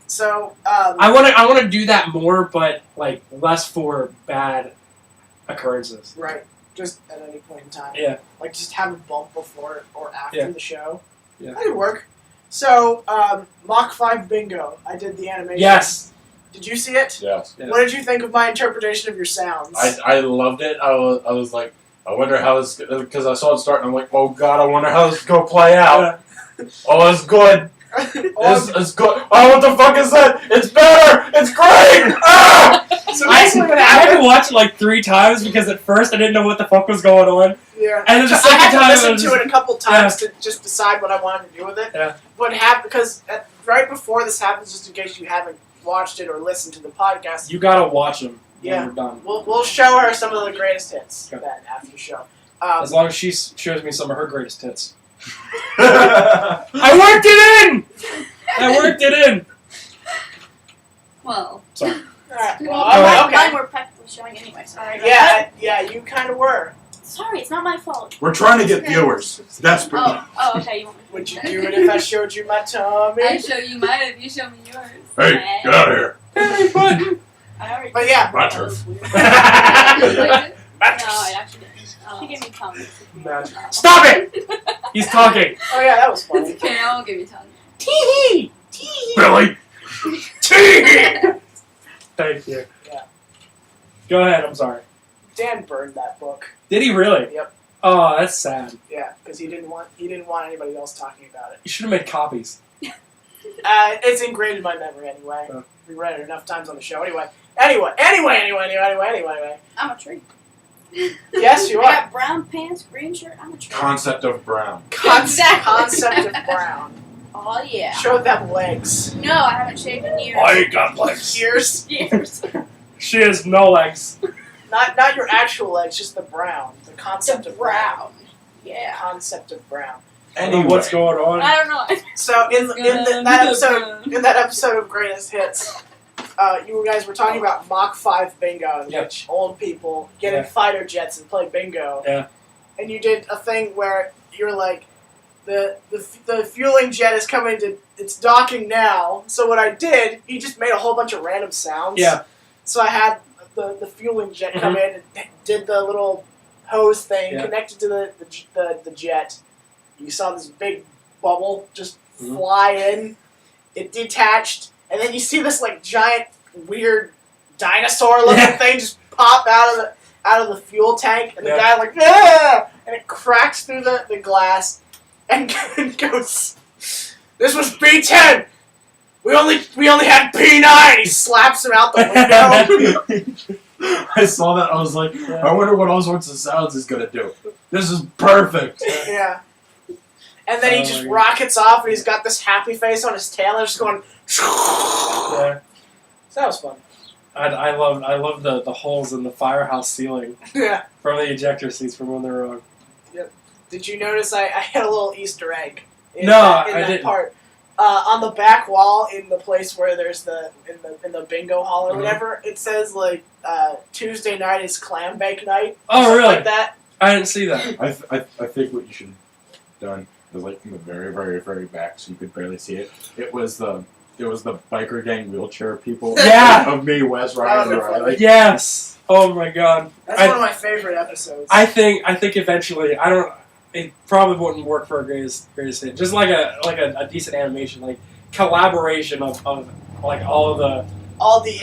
So, I want to do that more, but less for bad occurrences. Right. Just at any point in time. Yeah. Just have a bump before or after the show. Yeah. That could work. So, Mach 5 Bingo. I did the animation. Yes. Did you see it? Yes. Yeah. What did you think of my interpretation of your sounds? I loved it. I was like, I wonder how this, because I saw it start, and I'm like, oh god, I wonder how this is going to play out. Oh, it's good. It's good. Oh, what the fuck is that? It's better. It's great. Ah! So I basically what had to happened... watch it 3 times because at first I didn't know what the fuck was going on. Yeah. And then the I second had to time listen it was to it a couple times to just decide what I wanted to do with it. Yeah. What happened, because right before this happens, just in case you haven't watched it or listened to the podcast, You gotta watch them when Yeah. we're done. we'll show her some of the greatest hits Okay. then after the show. As long as she shows me some of her greatest hits. I worked it in! I worked it in! Well, Sorry. Alright, well, Well, okay. mine were practically showing anyway. Sorry. about Yeah, yeah, you kind of were. that. Sorry, it's not my fault. We're trying to get viewers. Desperately. Oh, okay. You want me to Would you do it if I showed you my tummy? I show you mine if you show me yours. Hey, get out of here. Hey, bud! I already. But yeah. My That turf. was weird. No, I actually didn't. Oh. She gave me comments. Stop it! He's talking. Oh yeah, that was It's funny. okay, I won't give you tongue. Tee-hee! Billy. Thank you. Yeah. Go ahead, I'm sorry. Dan burned that book. Did he really? Yep. Oh, that's sad. Yeah, because he didn't want anybody else talking about it. You should have made copies. It's ingrained in my memory anyway. Oh. We read it enough times on the show. Anyway. I'm a tree. Yes, you I are. got brown pants, green shirt. I'm a tree. Concept of brown. Concept of brown. Oh yeah. Show them legs. No, I haven't shaved in years. I ain't got legs. Ears. Years. She has no legs. Not your actual legs, just the brown. The concept The of brown. brown. Yeah. Concept of brown. Anyway. What's going on? I don't know. So in that episode of Greatest Hits, you guys were talking about Mach 5 bingo, in Yep. which old people get in Yeah. fighter jets and play bingo. Yeah. And you did a thing where you're like, the fueling jet is coming to, it's docking now. So what I did, he just made a whole bunch of random sounds. Yeah. So I had the fueling jet come in and did the little hose thing, Yeah. connected to the jet. You saw this big bubble just Mhm. fly in. It detached, and then you see this giant weird dinosaur-looking thing just pop out of the fuel tank, and the Yeah. guy yeah! And it cracks through the glass and goes, "This was B10. We only had P9." He slaps him out the window. I saw that. I was like, I wonder what all sorts of sounds he's gonna do. This is perfect. Yeah. And then he Oh just my God. rockets off, and he's got this happy face on his tail, and just going. Yeah. So that was fun. I love the holes in the firehouse ceiling Yeah. from the ejector seats from when they were on. Did you notice I had a little Easter egg? In No, that I didn't. part. On the back wall, in the place where there's in the bingo hall or Mhm. whatever, it says Tuesday night is clam bake night. Oh, something really? Like that. I didn't see that. I think what you should have done was like from the very, very, very back, so you could barely see it. It was the biker gang wheelchair people. Yeah. Of me, Wes, Ryan, and Riley. Yes. Oh my god. That's one of my favorite episodes. I think eventually it probably wouldn't work for a greatest hit. Just like a decent animation, like collaboration of like all the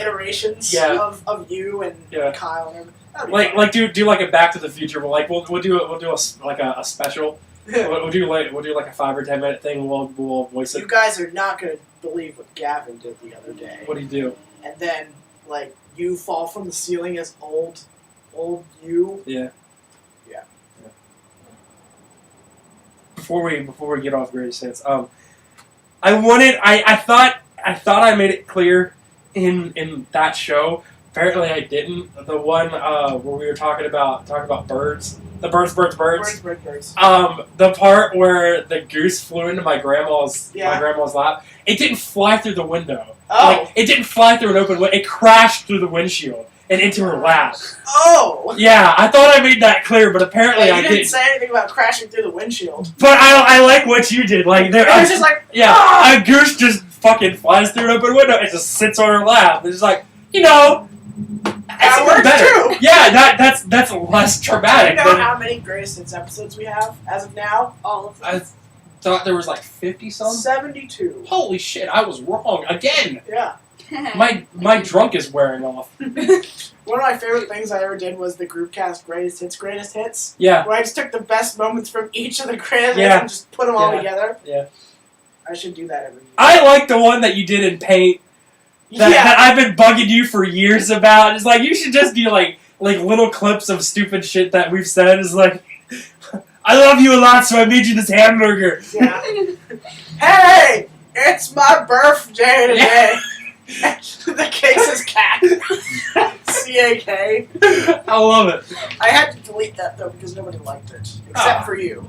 iterations of you and Kyle and everything. like do like a Back to the Future, but like we'll do a special. We'll do like a 5 or 10 minute thing. We'll voice it. You guys are not gonna believe what Gavin did the other day. What do you do? And then like you fall from the ceiling as old you. Yeah. Before we get off greatest hits, I thought I made it clear in that show. Apparently I didn't. The one where we were talking about birds. The birds. Birds. The part where the goose flew into my grandma's lap. It didn't fly through the window. Oh. Like, it didn't fly through an open window. It crashed through the windshield and into her lap. Oh. Yeah, I thought I made that clear, but apparently I didn't didn't. say anything about crashing through the windshield. But I like what you did. Like It was just like a goose just fucking flies through an open window and just sits on her lap. It's just like, that works better. too. Yeah, that's less traumatic. Do you know how many greatest hits episodes we have as of now? All of them. I thought there was like 50 some. 72. Holy shit! I was wrong again. Yeah. My drunk is wearing off. One of my favorite things I ever did was the GroupCast greatest hits. Yeah. Where I just took the best moments from each of the greatest hits Yeah. and just put them all together. Yeah. I should do that every year. I like the one that you did in Paint. That I've been bugging you for years about. It's like you should just do like little clips of stupid shit that we've said. It's like, I love you a lot, so I made you this hamburger. Yeah. Hey, it's my birthday today. The cake says cat. C-A-K. I love it. I had to delete that though because nobody liked it except for you.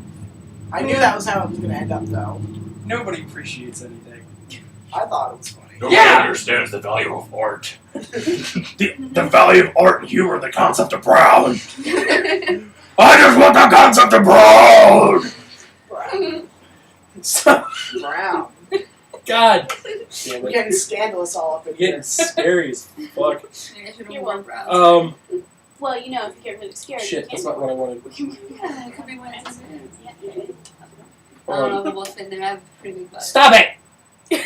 I knew that was how it was going to end up though. Nobody appreciates anything. I thought it was funny. Nobody understands the value of art. the value of art and humor, the concept of brown. I just want the concept of brown. Brown. So brown. God. We're getting scandalous all up in Getting here. scary as fuck. Maybe I should have You're worn brown. Well, if you get really scared, Shit, you that's can. not what I wanted. Yeah, it could be one of those. I Hold don't know on. if it will fit in there. I have a pretty big butt. Stop it!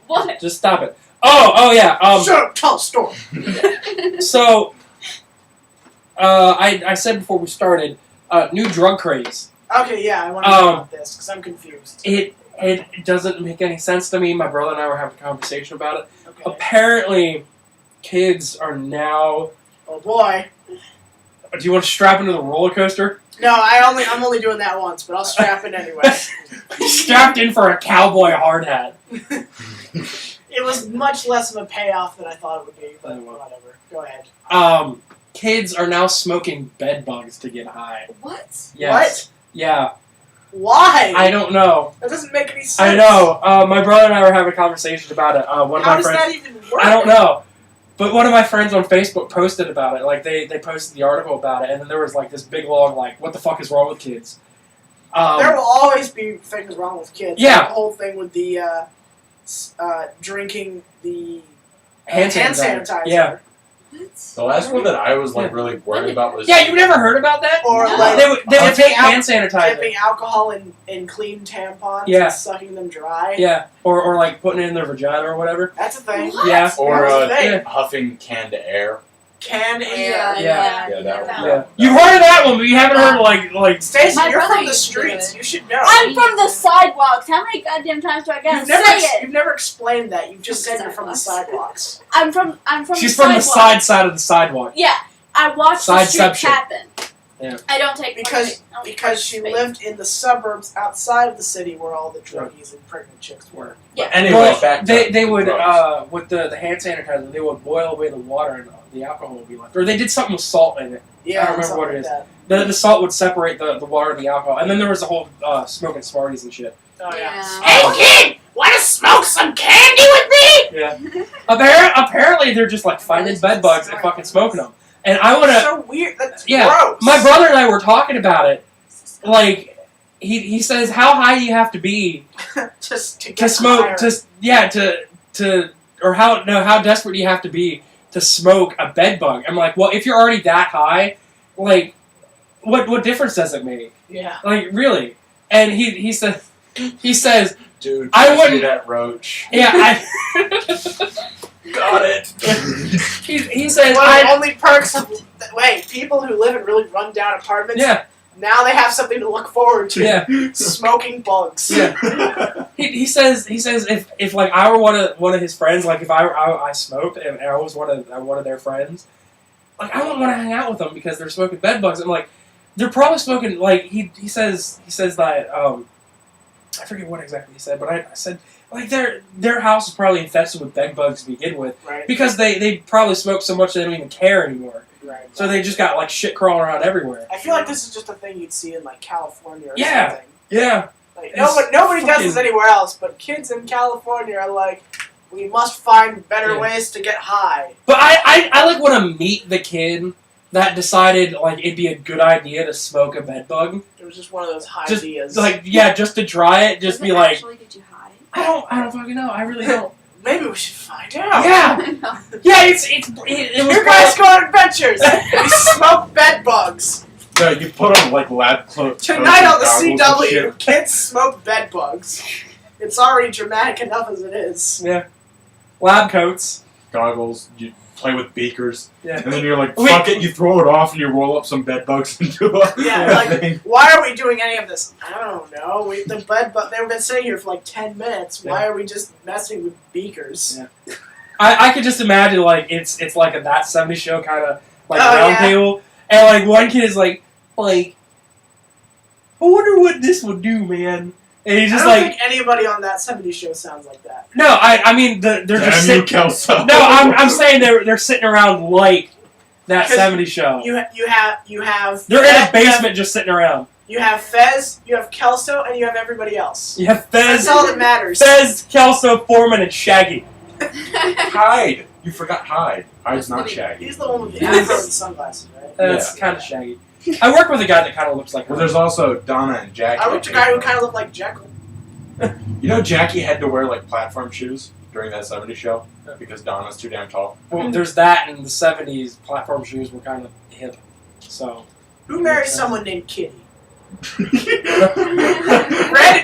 What? Just stop it. Oh yeah. Shut up, tell a story. So, I said before we started, new drug craze. Okay, yeah, I want to know about this because I'm confused. It doesn't make any sense to me. My brother and I were having a conversation about it. Okay. Apparently, kids are now. Oh boy. Do you want to strap into the roller coaster? No, I'm only doing that once, but I'll strap it anyway. Strapped in for a cowboy hard hat. It was much less of a payoff than I thought it would be, but whatever. Go ahead. Kids are now smoking bed bugs to get high. What? Yes. Yeah. Why? I don't know. That doesn't make any sense. I know. My brother and I were having a conversation about it. One of How my does friends. that even work? I don't know. But one of my friends on Facebook posted about it. Like, they posted the article about it, and then there was, like, this big long, like, what the fuck is wrong with kids? There will always be things wrong with kids. Yeah. Like the whole thing with the drinking the hand sanitizer. Yeah. What? The last one that I was like really worried about was Yeah, you never heard about that? Or No. like They would take hand sanitizer. dipping alcohol in clean tampons Yeah. and sucking them dry. Yeah. Or, like, putting it in their vagina or whatever. That's a thing. What? Yeah. or That's the thing. yeah. huffing canned air. Canned air. Yeah. Yeah. Yeah, that one. Yeah. You've heard of that one, but you haven't heard of, like Stacey, My you're brother from the used to do streets. it. You should know. I'm from the sidewalks. How many goddamn times do I gotta You've never, say it? you've never explained that. You've just From said you're from the sidewalks. sidewalks. I'm from She's the from the sidewalk. side of the sidewalk. Yeah, I watched the streets Sideception. happen. Yeah. I don't take Because she lived in the suburbs outside of the city where all the druggies and pregnant chicks were. Yeah. Anyway, Well, back to they would drugs. with the hand sanitizer, they would boil away the water and the alcohol would be left. Or they did something with salt in it. Yeah, I don't remember something what it like is. that. The salt would separate the water and the alcohol, and then there was the whole smoking Smarties and shit. Oh yeah. kid, wanna smoke some candy with me? Yeah. Apparently they're just like finding bed bugs and fucking smoking them. And I want to. So weird. That's Yeah, gross. my brother and I were talking about it. Like, he says, how high do you have to be just to get to smoke? higher. How desperate do you have to be to smoke a bed bug? I'm like, well, if you're already that high, like, what difference does it make? Yeah. Like, really? And he says, Dude, I I wouldn't- see that roach. yeah, Got it. he says, One of the only perks of people who live in really run-down apartments, yeah, now they have something to look forward to. yeah. Smoking bugs. Yeah. He says if like I were one of his friends, like if I smoked and I was one of their friends, like I wouldn't want to hang out with them because they're smoking bed bugs. I'm like, they're probably smoking like he says that I forget what exactly he said, but I said like their house is probably infested with bed bugs to begin with Right. because they probably smoke so much they don't even care anymore. Right. So they just got like shit crawling around everywhere. I feel like this is just a thing you'd see in like California or Yeah. something. Yeah. Like It's nobody does this fucking- anywhere else, but kids in California are like, we must find better Yeah. ways to get high. But I like want to meet the kid that decided like it'd be a good idea to smoke a bed bug. It was just one of those high Just ideas. like just to try it, just Does be it like actually get you high? I don't fucking know. I really don't. maybe we should find out. Yeah. No. Yeah, it was You guys go on adventures. We smoke bed bugs. No, you put on like lab clothes. Tonight on the goggles and CW, shit. kids smoke bed bugs. It's already dramatic enough as it is. Yeah. Lab coats. Goggles. You play with beakers, Yeah. and then you're like, Wait. fuck it. You throw it off, and you roll up some bed bugs into a Yeah, like, why are we doing any of this? I don't know. They've been sitting here for like 10 minutes. Why are we just messing with beakers? Yeah. I could just imagine like it's like a That 70s Show kind of like Oh, round yeah. table, and like one kid is like I wonder what this would do, man. And he's just I don't like, think anybody on That 70s Show sounds like that. no, I mean they're just Damn you, sitting. Kelso. No, I'm saying they're sitting around like That Because 70s Show. You have They're in a basement just sitting around. You have Fez, you have Kelso, and you have everybody else. You have That's Fez, all that matters. Fez, Kelso, Foreman, and Shaggy. Hyde. You forgot Hyde. Hyde's not Shaggy. He's the one with the He afro is. and sunglasses, right? That's kind of Shaggy. I work with a guy that kind of looks like Well, her. there's also Donna and Jackie. I looked at a guy who kind of looked like Jekyll. You know, Jackie had to wear like platform shoes during that 70s show because Donna's too damn tall. Well, there's that, and in the 70s, platform shoes were kind of hip. So. Who marries someone named Kitty? Brandon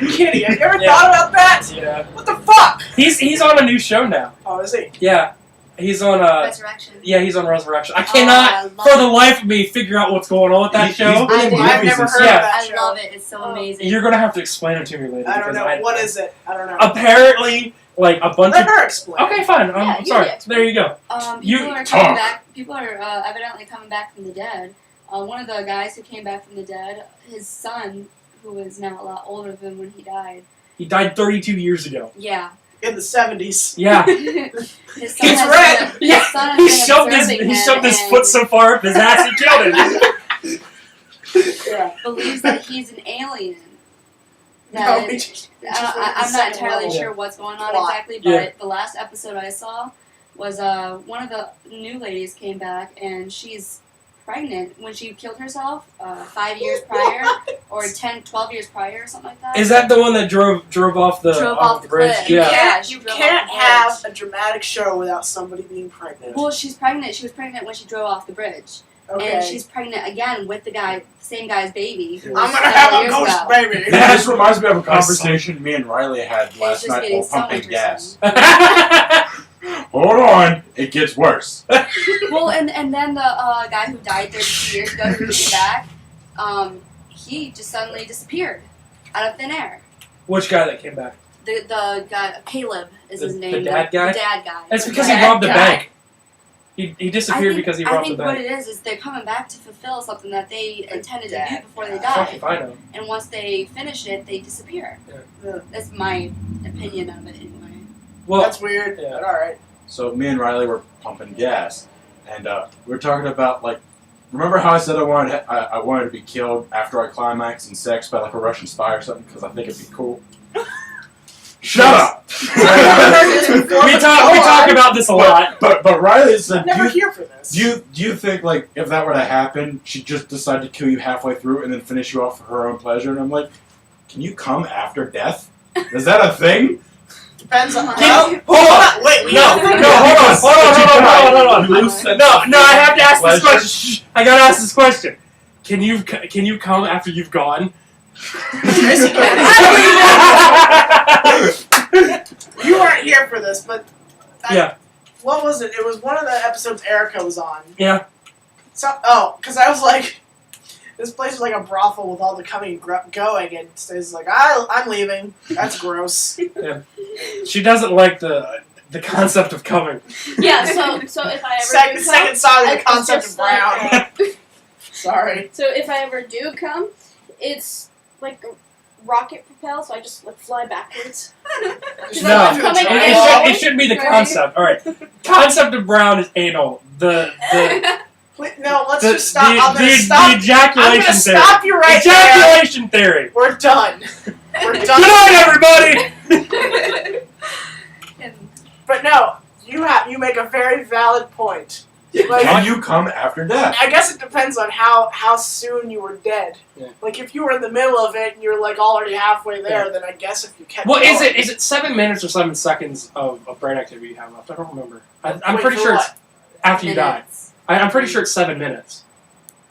Kitty. Have you ever Yeah. thought about that? Yeah. What the fuck? He's on a new show now. Oh, is he? Yeah. He's on Resurrection. he's on Resurrection. I Oh, cannot I love for the it. life of me figure out what's going on with that He's show. been in I've movies never and heard Yeah. of that I show. love it. It's so amazing. You're gonna have to explain it to me later. I don't because know. What is it? I don't know. Apparently, like a bunch Let of. her explain. Okay, fine. Yeah, I'm you sorry. get it. There you go. People You are talk. coming back. People are evidently coming back from the dead. One of the guys who came back from the dead, his son, who is now a lot older than when he died. He died 32 years ago. Yeah. In the 70s. Yeah. His son He's has red. been- Yeah. his son has He been shoved observing his him foot and so far up his ass he killed him. Yeah. believes that he's an alien. No, That we just I'm not entirely level. sure what's going on Plot. exactly, but Yeah. the last episode I saw was one of the new ladies came back and she's pregnant when she killed herself 5 years prior or 12 years prior or something like that. Is that the one that drove off the Drove off the bridge? cliff. Yeah. Yeah, she You drove can't off the have bridge. a dramatic show without somebody being pregnant. Well, she's pregnant. She was pregnant when she drove off the bridge. Okay. And she's pregnant again with the same guy's baby. Who I'm was gonna several have a years ghost ago. baby. Yeah, this reminds me of a I saw- conversation me and Riley had last just night getting while so pumping interesting. gas. Hold on, it gets worse. Well, and then the guy who died 32 years ago who came back, he just suddenly disappeared out of thin air. Which guy that came back? The guy, Caleb is The- his the name. dad guy? The dad guy. That's The because he dad robbed the guy. bank. He disappeared because he I robbed the think what bank. it is they're coming back to fulfill something that they intended to do dad before they Fuck died. if I know. And once they finish it, they disappear. Yeah. That's my opinion of it anyway. Well, That's weird, Yeah. but alright. So me and Riley were pumping gas, and we were talking about like, remember how I said I wanted to be killed after I climax in sex by like a Russian spy or something because I think it'd be cool. Shut up. I heard this We talk about this a lot. But Riley said, I'm never here for this. do you think like if that were to happen, she'd just decide to kill you halfway through and then finish you off for her own pleasure? And I'm like, can you come after death? Is that a thing? Depends on. Hold on. Wait. We No, have to hold on. You lose No, I have to ask this pleasure. question. Shh, I gotta ask this question. Can you come after you've gone? You weren't here for this, but Yeah. What was it? It was one of the episodes Erica was on. Yeah. So, because I was like, this place was like a brothel with all the coming and going, and Stacy's like, I'm leaving. That's gross. She doesn't like the concept of coming. Yeah, so if I ever do come, Second song of the it's concept just of brown. Sorry. So if I ever do come, it's like a rocket propelled, so I just like fly backwards. Just No, run through the coming trash. in. it shouldn't be the concept. All right, concept of brown is anal. The Wait, no, let's the, just stop. I'm the gonna stop. I'm ejaculation gonna theory. stop you right there. Ejaculation theory. We're done. We're Good done. night, everybody. But no, you make a very valid point. Like, Can you come after death? I guess it depends on how soon you were dead. Yeah. Like if you were in the middle of it and you're like already halfway there, then I guess if you kept Well, going. is it 7 minutes or 7 seconds of brain activity you have left? I don't remember. I'm Wait, pretty for sure what? it's after you die. Minutes. I'm pretty sure it's 7 minutes.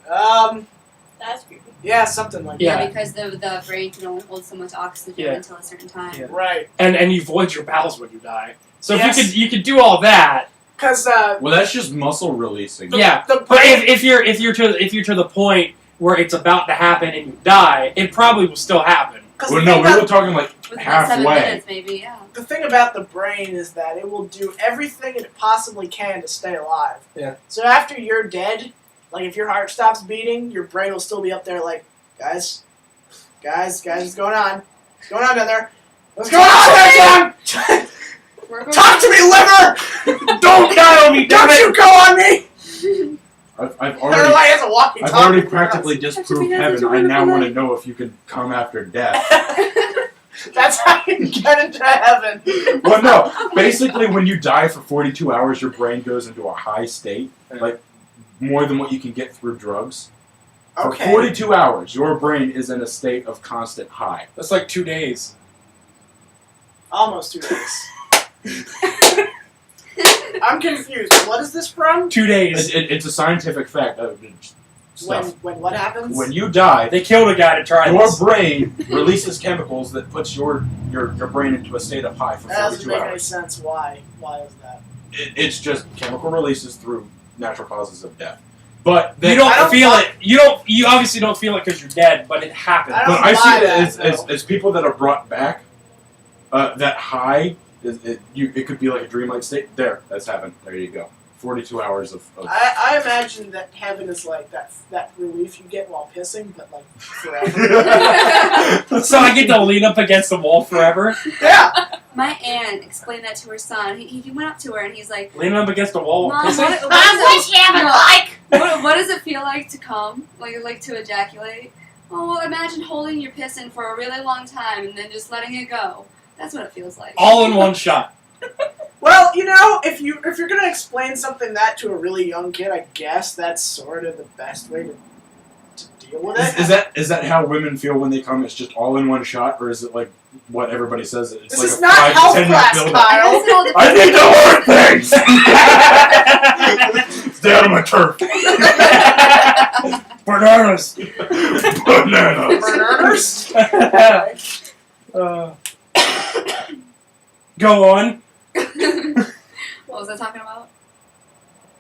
That's creepy. Yeah, something like Yeah. Yeah, because the brain can only hold so much oxygen Yeah. until a certain time. Yeah. that. Right. And you void your bowels when you die. So Yes. if you could do all that, Because Well, that's just muscle releasing. yeah. the But brain, if you're to the point where it's about to happen and you die, it probably will still happen. cause Well, the no, thing we about- were talking like Within 7 halfway. minutes, maybe, yeah. the thing about the brain is that it will do everything it possibly can to stay alive. Yeah. So after you're dead, like if your heart stops beating, your brain will still be up there like, guys, what's going on? What's going on down there? What's going on there, John? We're going Talk to me, liver! Don't die on me, damn Don't it! you go on me! I've Everybody already, has a walkie-talkie. I've already practically disproved That's heaven. what I you now wanna want to know if you can come after death. That's how you get into heaven. Well, no. Basically, when you die for 42 hours, your brain goes into a high state, like more than what you can get through drugs. For Okay. 42 hours, your brain is in a state of constant high. That's like 2 days. Almost 2 days. I'm confused. What is this from? 2 days. It's a scientific fact. Stuff. When what happens? When you die, They killed a guy to try your this. brain releases chemicals that puts your brain into a state of high for That doesn't 42 make any hours. sense. Why? Why is that? It's just chemical releases through natural causes of death. But You I don't don't feel buy- it. You obviously don't feel it because you're dead, but it happens. I don't But I see buy it that, as people that are brought back. That high, it could be like a dreamlike state. There, that's happened. There you go. 42 hours of I imagine that heaven is like that relief you get while pissing, but like forever. So I get to lean up against the wall forever. Yeah. My aunt explained that to her son. He went up to her and he's like, Leaning up against the wall. Mom, pissing? what does it feel like to come? Like to ejaculate? Oh, well, imagine holding your piss in for a really long time and then just letting it go. That's what it feels like. All in one shot. Well, if you're gonna explain something that to a really young kid, I guess that's sort of the best way to deal with it. Is that how women feel when they come? It's just all in one shot, or is it like what everybody says? It's This like is a not 5 to health 10 minute class, build-up. I Kyle. guess it all I depends. need to learn things. Stay out of my turf. Bananas. Burners? Go on. What was I talking about?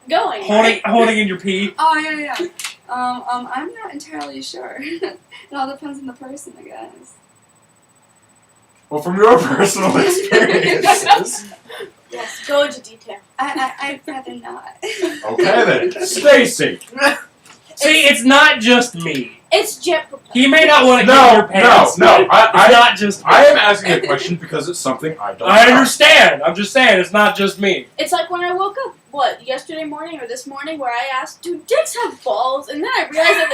Going. Right? Holding in your pee. Oh, yeah. I'm not entirely sure. It all depends on the person, I guess. Well, from your personal experiences. Yes. Go into detail. I'd rather not. Okay then, Stacy. See, it's not just me. It's jet propelled. He may not want to No, get in your pants. no, but it's I- not just me. I am asking a question because it's something I don't I know. understand. I'm just saying, it's not just me. It's like when I woke up, yesterday morning or this morning, where I asked, do dicks have balls? And then I realized that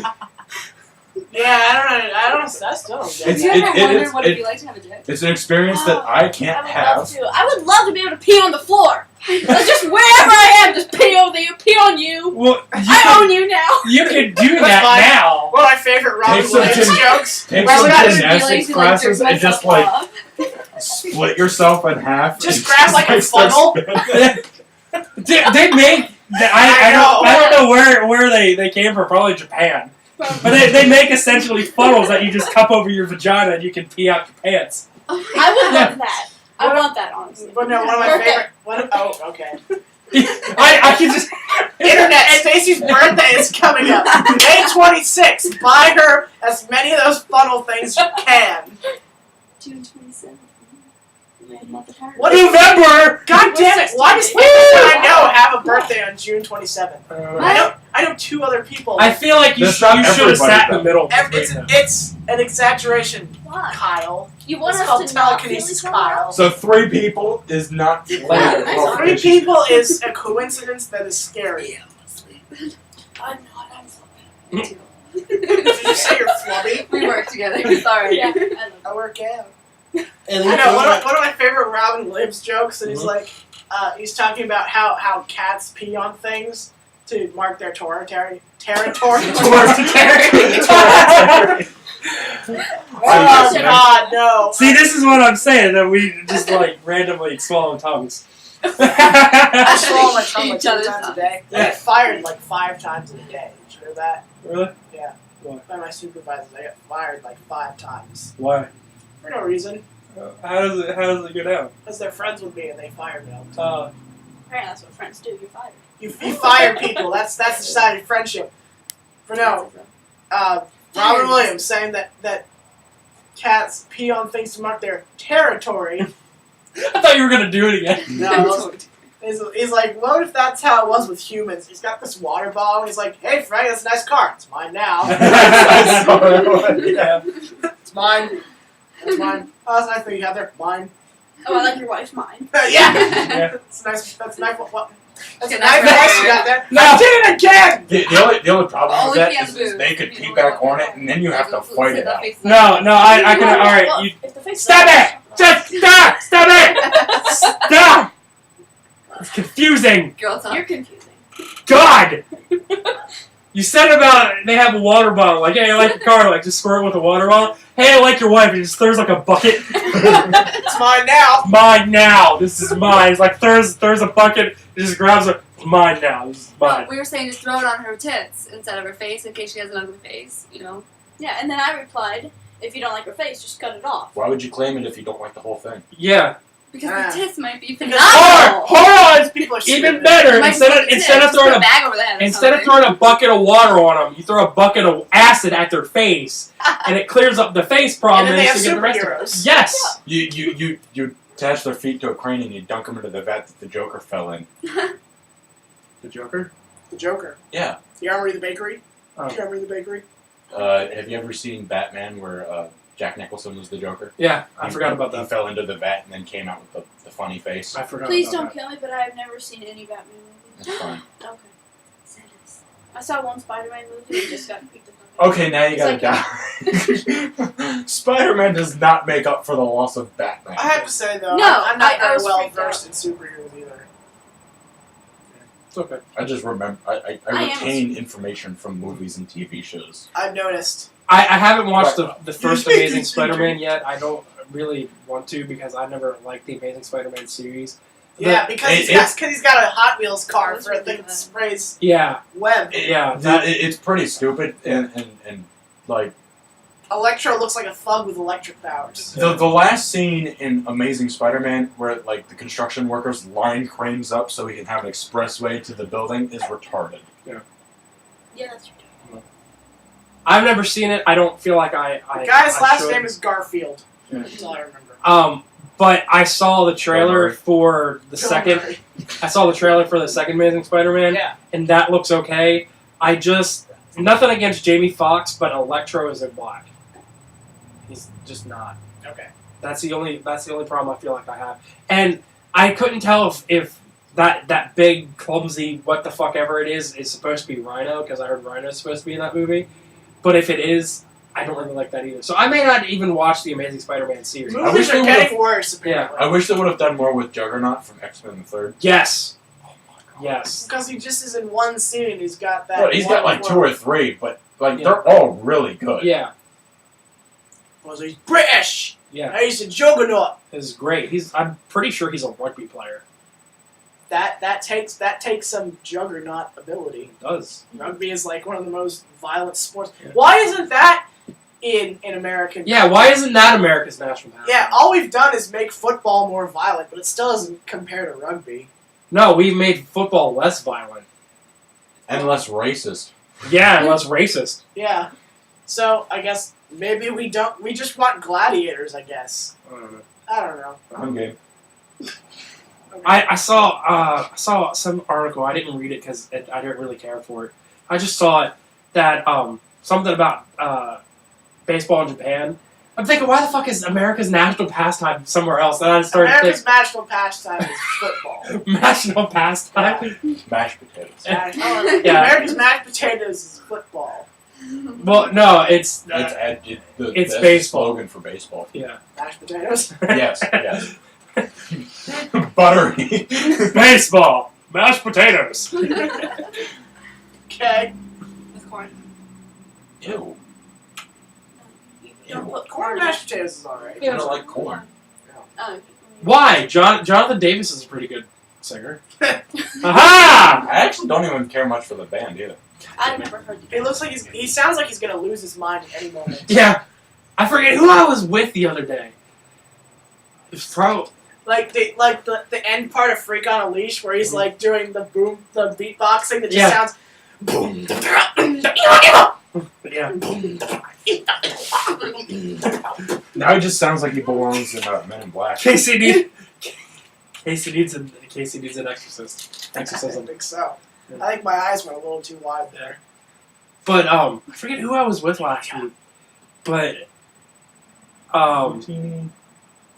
they do. I don't know. I still don't get Have it. you ever it wondered is- what it'd be like to have a dick? It's an experience that I can't I would have. love to. I would love to be able to pee on the floor. Like, just wherever I am, just pee over there, pee on you. Well, I own you now. you could do That's that fine. now. One of my favorite Robin Take some Williams gym- jokes. Take Well, some we gotta Just be gymnastics like to, classes jerk and just myself like off. split yourself in half. Just and grab, like, a start funnel. spinning. They make. I don't know where they came from. Probably Japan. But they make essentially funnels that you just cup over your vagina and you can pee out your pants. I would love that. I want that, honestly. But no, one of my favorite. Oh, okay. I can just. Internet, Stacy's birthday is coming up. May 26th. Buy her as many of those funnel things you can. June 27th. What is November! God damn it! Why does everyone I know have a birthday on June 27th? I know two other people. I feel like you That's should not have everybody, sat in the though. middle. It's an exaggeration, Why? Kyle. You want It's us called to not feel telekinesis, each other? Kyle. So 3 people is not Well, Three people is a coincidence that is scary. I'm not. I'm sorry. Did you say you're flubby? We work together. Sorry. Yeah, I love I work out. And I know one of my favorite Robin Williams jokes, and he's like, he's talking about how cats pee on things to mark their territory. Oh God, no! See, this is what I'm saying, that we just like randomly swallow tongues. I swallow my tongue like Each other's 2 times a tongues. day. I get fired like 5 times in a day. Did you know that? Really? Yeah. Why? By my supervisors, I get fired like 5 times Why? for no reason. How does it go down? Because they're friends with me and they fire me all the time. Apparently that's what friends do. You're fired. You fire people. That's the side of friendship. For no, Robin Williams saying that cats pee on things to mark their territory. I thought you were gonna do it again. No, he's like, what if that's how it was with humans? He's got this water bottle. And he's like, hey Frank, that's a nice car. It's mine now. Yeah. It's mine. It's mine. Oh, that's a nice thing you have there. Mine. Oh, I like your wife, mine. Yeah. Yeah. That's nice. That's nice. What? That's a Okay, nice that's voice you got there. No. I did it again. The only problem Only with that can is move. they could pee back on it and then you have to fight it out. No, I can. All right, you If the face stop it! Just stop! Stop it! Stop! It's confusing. Girl talk. You're confusing. God! You said about they have a water bottle. Like, hey, I like your car. Like, just squirt it with a water bottle. Hey, I like your wife. And he just throws like a bucket. It's mine now. Mine now. This is mine. He's like throws a bucket. He just grabs it. Mine now. This is mine. No, we were saying just throw it on her tits instead of her face in case she has an ugly face, you know? Yeah, and then I replied, if you don't like her face, just cut it off. Why would you claim it if you don't like the whole thing? Yeah. Because Ah. the tits might be Because- phenomenal. Hold on. People are Even stupid. better. Might Instead be of tits. throwing Just put a bag over that. or Instead of something. throwing a bucket of water on them, you throw a bucket of acid at their face, and it clears up the face problem. And then they have you get the rest of it. superheroes. Yes. You attach their feet to a crane and you dunk them into the vat that the Joker fell in. The Joker. The Joker. Yeah. The Armory of the Bakery. Oh. The Armory of the Bakery. Have you ever seen Batman where Jack Nicholson was the Joker? Yeah, I forgot about He that. fell into the vat and then came out with the funny face. I forgot. Please about don't kill me, but I have never seen any Batman movies. That's fine. Okay. I saw one Spider-Man movie and just got beat the fuck up. Okay, now you It's gotta die. Spider-Man does not make up for the loss of Batman. I have to say though, No, I'm not I very was well freaked versed in superheroes either. It's okay. I just remember I am retain information from movies and TV shows. I've noticed. I haven't watched the first You think Amazing it's Spider-Man yet. I don't really want to because I never liked the Amazing Spider-Man series. Yeah, because he's got a Hot Wheels car for a thing that sprays Yeah, web. yeah. It's pretty stupid and like Electro looks like a thug with electric powers. the last scene in Amazing Spider-Man where like the construction workers line cranes up so he can have an expressway to the building is retarded. Yeah, that's ridiculous. I've never seen it. I don't feel like I The guy's I last should. name is Garfield. Yeah. That's all I remember. But I saw the trailer Murray. for the Bill second. Murray. I saw the trailer for the second Amazing Spider-Man, Yeah. and that looks okay. I just nothing against Jamie Foxx, but Electro is in black. He's just not. Okay. That's the only problem I feel like I have, and I couldn't tell if that big clumsy what the fuck ever it is supposed to be Rhino because I heard Rhino's supposed to be in that movie, But if it is, I don't really like that either. So I may not even watch the Amazing Spider-Man series. Movies wish they are would've- getting worse, apparently. I wish they would have done more with Juggernaut from X-Men the Third. Yes. Yes. Because he just is in one scene and he's got that. Well, he's got like 2 or 3, but like they're all really good. Yeah. Well, he's British! Yeah. He's a juggernaut! This is great. I'm pretty sure he's a rugby player. That takes some juggernaut ability. It does. Rugby is like one of the most violent sports. Yeah. Why isn't that in American? Yeah, why isn't that America's national pastime? Yeah, all we've done is make football more violent, but it still doesn't compare to rugby. No, we've made football less violent. And less racist. Yeah, and less racist. Yeah. So I guess maybe we don't. We just want gladiators. I guess. I don't know. I don't know. I'm game. I saw some article. I didn't read it because I didn't really care for it. I just saw it that something about baseball in Japan. I'm thinking, why the fuck is America's national pastime somewhere else? And I started America's national pastime is football. thinking, national pastime. Mashed potatoes. Yeah. America's mashed potatoes is football. Well, no, it's It's it's the baseball. slogan for baseball. yeah. Mashed potatoes. Yes, yes. Buttery. Baseball, mashed potatoes. Okay. With corn. Ew. You don't put Corn corn mashed potatoes is alright. I don't like corn. Oh. Why? Jonathan Davis is a pretty good singer. Aha! I actually don't even care much for the band either. I've never heard the He looks like he sounds like he's gonna lose his mind at any moment. Yeah, I forget who I was with the other day. It's probably Like the end part of Freak on a Leash where he's like doing the beatboxing that just Yeah. sounds boom. yeah. Now he just sounds like he belongs in Men in Black. Casey needs an exorcist. I Exorcism. think so. I think my eyes went a little too wide there. But I forget who I was with last week. But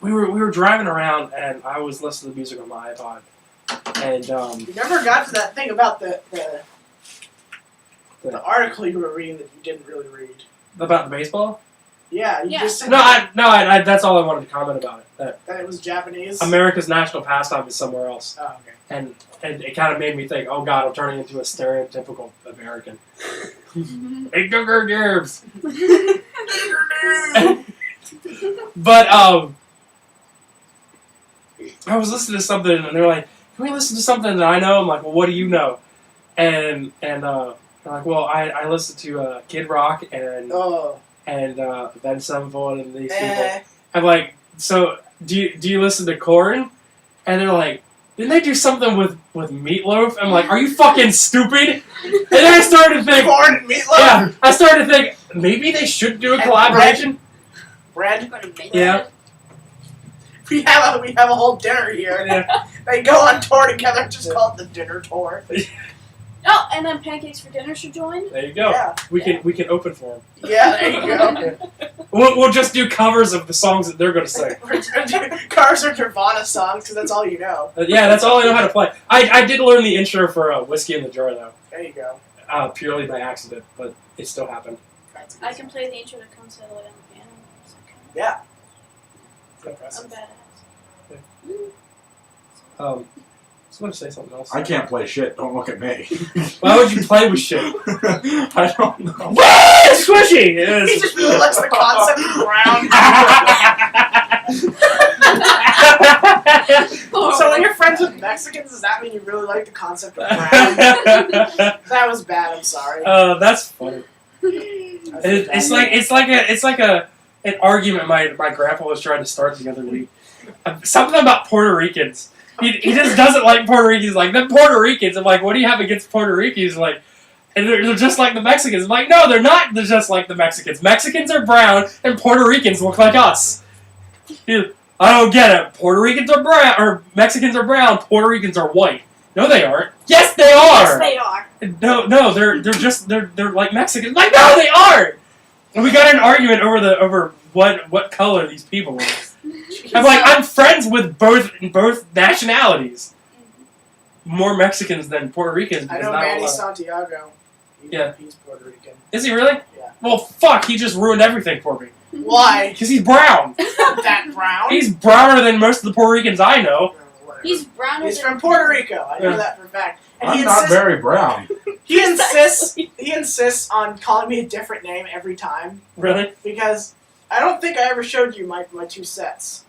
we were driving around and I was listening to music on my iPod. And You never got to that thing about the article you were reading that you didn't really read. about the baseball? Yeah, you Yeah. just said No, I that's all I wanted to comment about it. That that it was Japanese. America's national pastime is somewhere else. Oh, okay. And it kind of made me think, oh God, I'm turning into a stereotypical American. Hey, Googer Gerbs. But I was listening to something, and they're like, "Can we listen to something that I know?" I'm like, "Well, what do you know?" And they're like, "Well, I listen to Kid Rock and Oh. Avenged Sevenfold and these Eh. people." I'm like, "So do you listen to Korn?" And they're like, "Didn't they do something with Meatloaf?" I'm like, "Are you fucking stupid?" And then I started to think, Corn and meatloaf. yeah, I started to think maybe they should do a And collaboration. Bread. Yeah. We have a whole dinner here. Yeah. They go on tour together. Just call it the dinner tour. Oh, and then Pancakes for Dinner should join. There you go. Yeah. We can open for them. Yeah. There you go. We'll just do covers of the songs that they're going to sing. Cars are Nirvana songs because that's all you know. Yeah, that's all I know how to play. I did learn the intro for Whiskey in the Jar though, There you go. purely by accident, but it still happened. That's I can play the intro that comes out on the piano. It's okay. Yeah. I'm Impressive. badass. I was going to say something else. I can't play shit. Don't look at me. Why would you play with shit? I don't know. Woo! Squishy! He Yes. just really likes the concept of brown. So when you're friends with Mexicans, does that mean you really like the concept of brown? That was bad. I'm sorry. That's funny. It's like an argument my grandpa was trying to start the other week. Something about Puerto Ricans. He just doesn't like Puerto Ricans. Like, the Puerto Ricans. I'm like, what do you have against Puerto Ricans? Like, and they're just like the Mexicans. I'm like, no, they're not. They're just like the Mexicans. Mexicans are brown, and Puerto Ricans look like us. I don't get it. Puerto Ricans are brown, or Mexicans are brown. Puerto Ricans are white. No, they aren't. Yes, they are. Yes, they are. No, they're like Mexicans. Like, no, they aren't. And we got in an argument over what color these people were. I'm like, I'm friends with both nationalities. More Mexicans than Puerto Ricans. I Because know not a Manny lot. Santiago. Yeah. He's Puerto Rican. Is he really? Yeah. Well, fuck, he just ruined everything for me. Why? Because he's brown. Not that brown. He's browner than most of the Puerto Ricans I know. He's browner He's than from Puerto Rico. I know Yeah. that for a fact. And I'm not very brown. He insists on calling me a different name every time Really? because I don't think I ever showed you my two sets.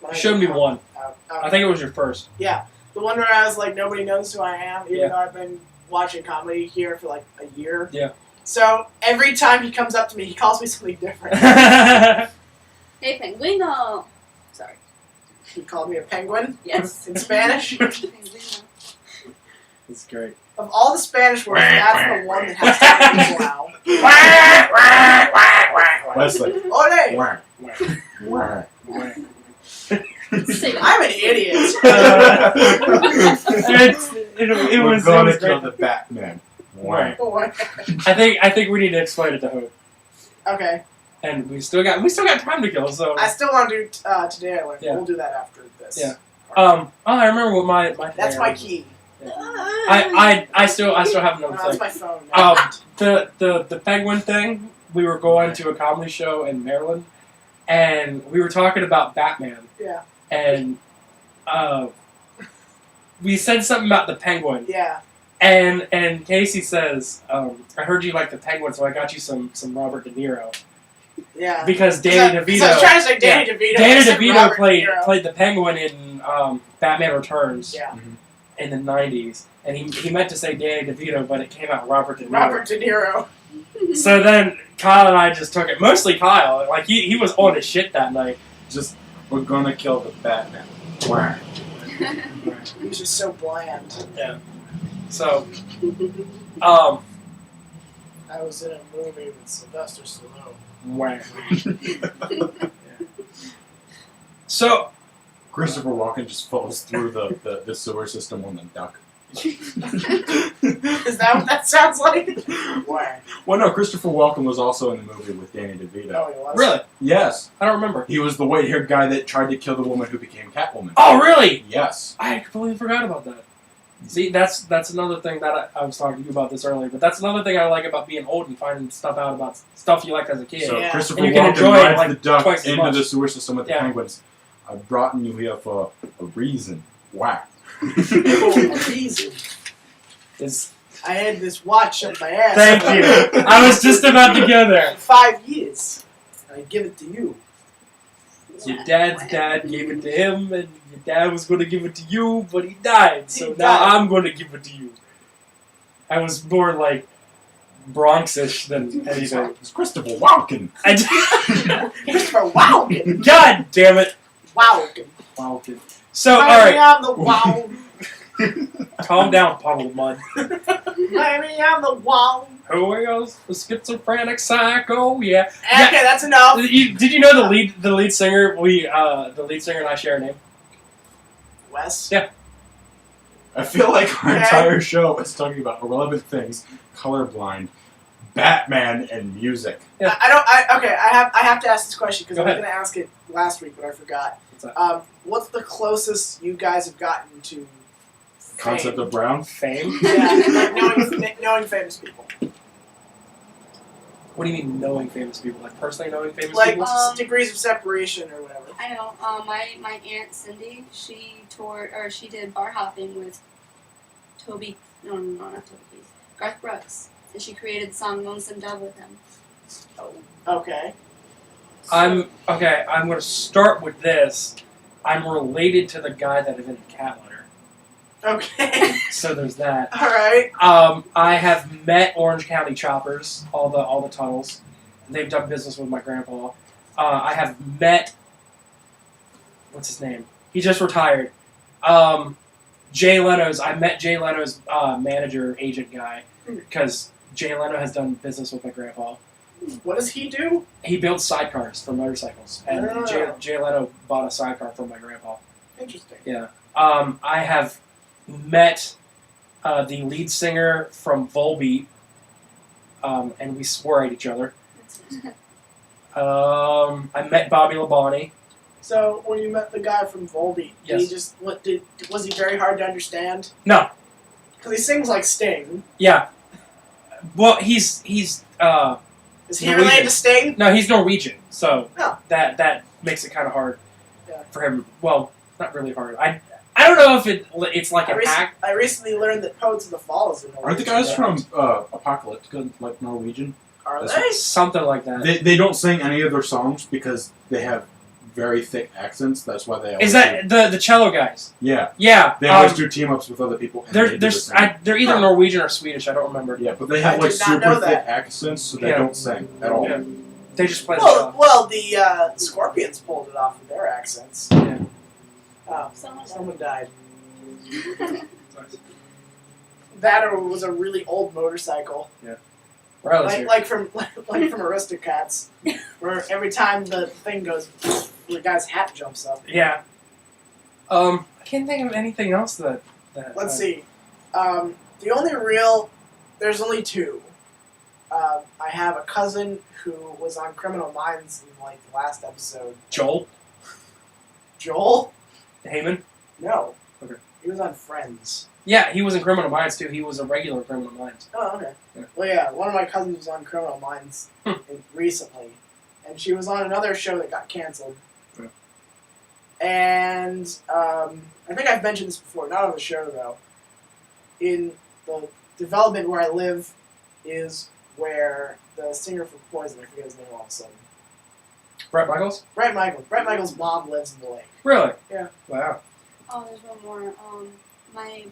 You showed me one. Okay. I think it was your first. Yeah, the one where I was like, nobody knows who I am, even Yeah. though I've been watching comedy here for like a year. Yeah. So every time he comes up to me, he calls me something different. That's Hey, Penguino. Sorry. He called me a penguin Yes. in Spanish. great. Of all the Spanish words, that's the one that has to be wow. Wesley. Ole! Wah, wah. Say that. I'm an idiot. It We're was gonna kill great. the Batman. Wah. Right. I think we need to explain it to Hope. Okay. And we still got time to kill, so I still want to do Today I Learned. Yeah. We'll do that after this. Yeah. I remember what my That's thing my was. key. I still have another That's thing. my phone. Now. The penguin thing, we were going to a comedy show in Maryland and we were talking about Batman. Yeah. And we said something about the penguin. Yeah. And Casey says, I heard you like the penguin, so I got you some Robert De Niro. Yeah. Because Danny DeVito. So I was trying to say Danny DeVito. Danny I said DeVito Robert De Niro. played the penguin in Batman Returns Yeah. in the 90s. And he meant to say Danny DeVito, but it came out Robert De Niro. Robert De Niro. So then Kyle and I just took it. Mostly Kyle. Like, he was on his shit that night. Just, we're gonna kill the Batman. Wah. He was just so bland. Yeah. So, I was in a movie with Sylvester Stallone. wow. So, Christopher Walken just falls through the sewer system on the duck. Is that what that sounds like? Why? Well, no, Christopher Walken was also in the movie with Danny DeVito. No, he was. really? Yes. I don't remember. He was the white-haired guy that tried to kill the woman who became Catwoman. Oh, really? Yes. I completely forgot about that. See, that's another thing that I was talking to you about this earlier, but that's another thing I like about being old and finding stuff out about stuff you liked as a kid. So Yeah. Christopher And you can Walken enjoy it, rides like, the duck twice as into much. the sewer system with the Yeah. penguins. I've brought you here for a reason. Whack. Oh, easy. It's, I had this watch up my ass. thank you. I was just about to go there. For 5 years. I give it to you. Your dad's dad gave it to him, and your dad was going to give it to you, but he died. So He now died. I'm going to give it to you. I was more like Bronxish than anything. It's Christopher Walken. Christopher Walken. God damn it. Walken. Wow. So, Maybe alright, I'm the wow. calm down, puddle of mud. Maybe I'm the wow. Who else? The schizophrenic psycho, yeah. Okay, that's enough. Did you know the lead singer? The lead singer and I share a name. Wes. Yeah. I feel like our Okay. entire show is talking about irrelevant things, colorblind, Batman, and music. Yeah. I have to ask this question because Go I was ahead. going to ask it last week, but I forgot. What's that? What's the closest you guys have gotten to Concept fame? of Brown. Fame? Yeah, like knowing famous people. What do you mean knowing famous people? Like personally knowing famous Like people? degrees of separation or whatever. I know. My aunt Cindy, she did bar hopping with Toby. No, not Toby Keith. Garth Brooks, and she created the song "Lonesome Dove" with him. Okay. I'm going to start with this. I'm related to the guy that invented cat litter. Okay. So there's that. All right. I have met Orange County Choppers, all the tunnels. They've done business with my grandpa. I have met, what's his name? He just retired. I met Jay Leno's manager, agent guy, because Jay Leno has done business with my grandpa. What does he do? He builds sidecars for motorcycles, and Oh. Jay Leno bought a sidecar from my grandpa. Interesting. Yeah. I have met the lead singer from Volbeat, and we swore at each other. I met Bobby Labonte. So when you met the guy from Volbeat, Yes. was he very hard to understand? No. Because he sings like Sting. Yeah. Well, he's Is he Norwegian. related to Sting? no, he's Norwegian, so Oh. that makes it kind of hard Yeah. for him. Well, not really hard. I don't know if it's like an act. I recently learned that Poets of the Fall is in Aren't the guys from Apocalyptica like Norwegian? Are That's they? Something like that. They don't sing any of their songs because they have very thick accents. That's why they always Is that the cello guys? Yeah. Yeah. They always do team ups with other people. And They're they do the same. they're either Norwegian or Swedish. I don't remember. Yeah, but they have I like did not super know thick that. accents, so they Yeah. don't sing at all. Yeah. They just play the cello. Well, the Scorpions pulled it off with their accents. Yeah. Oh, Someone someone died. That or was a really old motorcycle, Riley's here. like from Aristocats, where every time the thing goes, the guy's hat jumps up. Yeah. I can't think of anything else that. Let's see. The only real, there's only two. I have a cousin who was on Criminal Minds in like the last episode. Joel Joel? Heyman. No. Okay. He was on Friends. Yeah, he was in Criminal Minds too. He was a regular Criminal Minds. Oh, okay. Yeah. Well, yeah, one of my cousins was on Criminal Minds recently, and she was on another show that got canceled. Yeah. And I think I've mentioned this before, not on the show though. In the development where I live is where the singer for Poison, I forget his name all of a sudden. Brett Michaels. Brett Michaels' mom lives in the lake. Really? Yeah. Wow. Oh, there's one more. My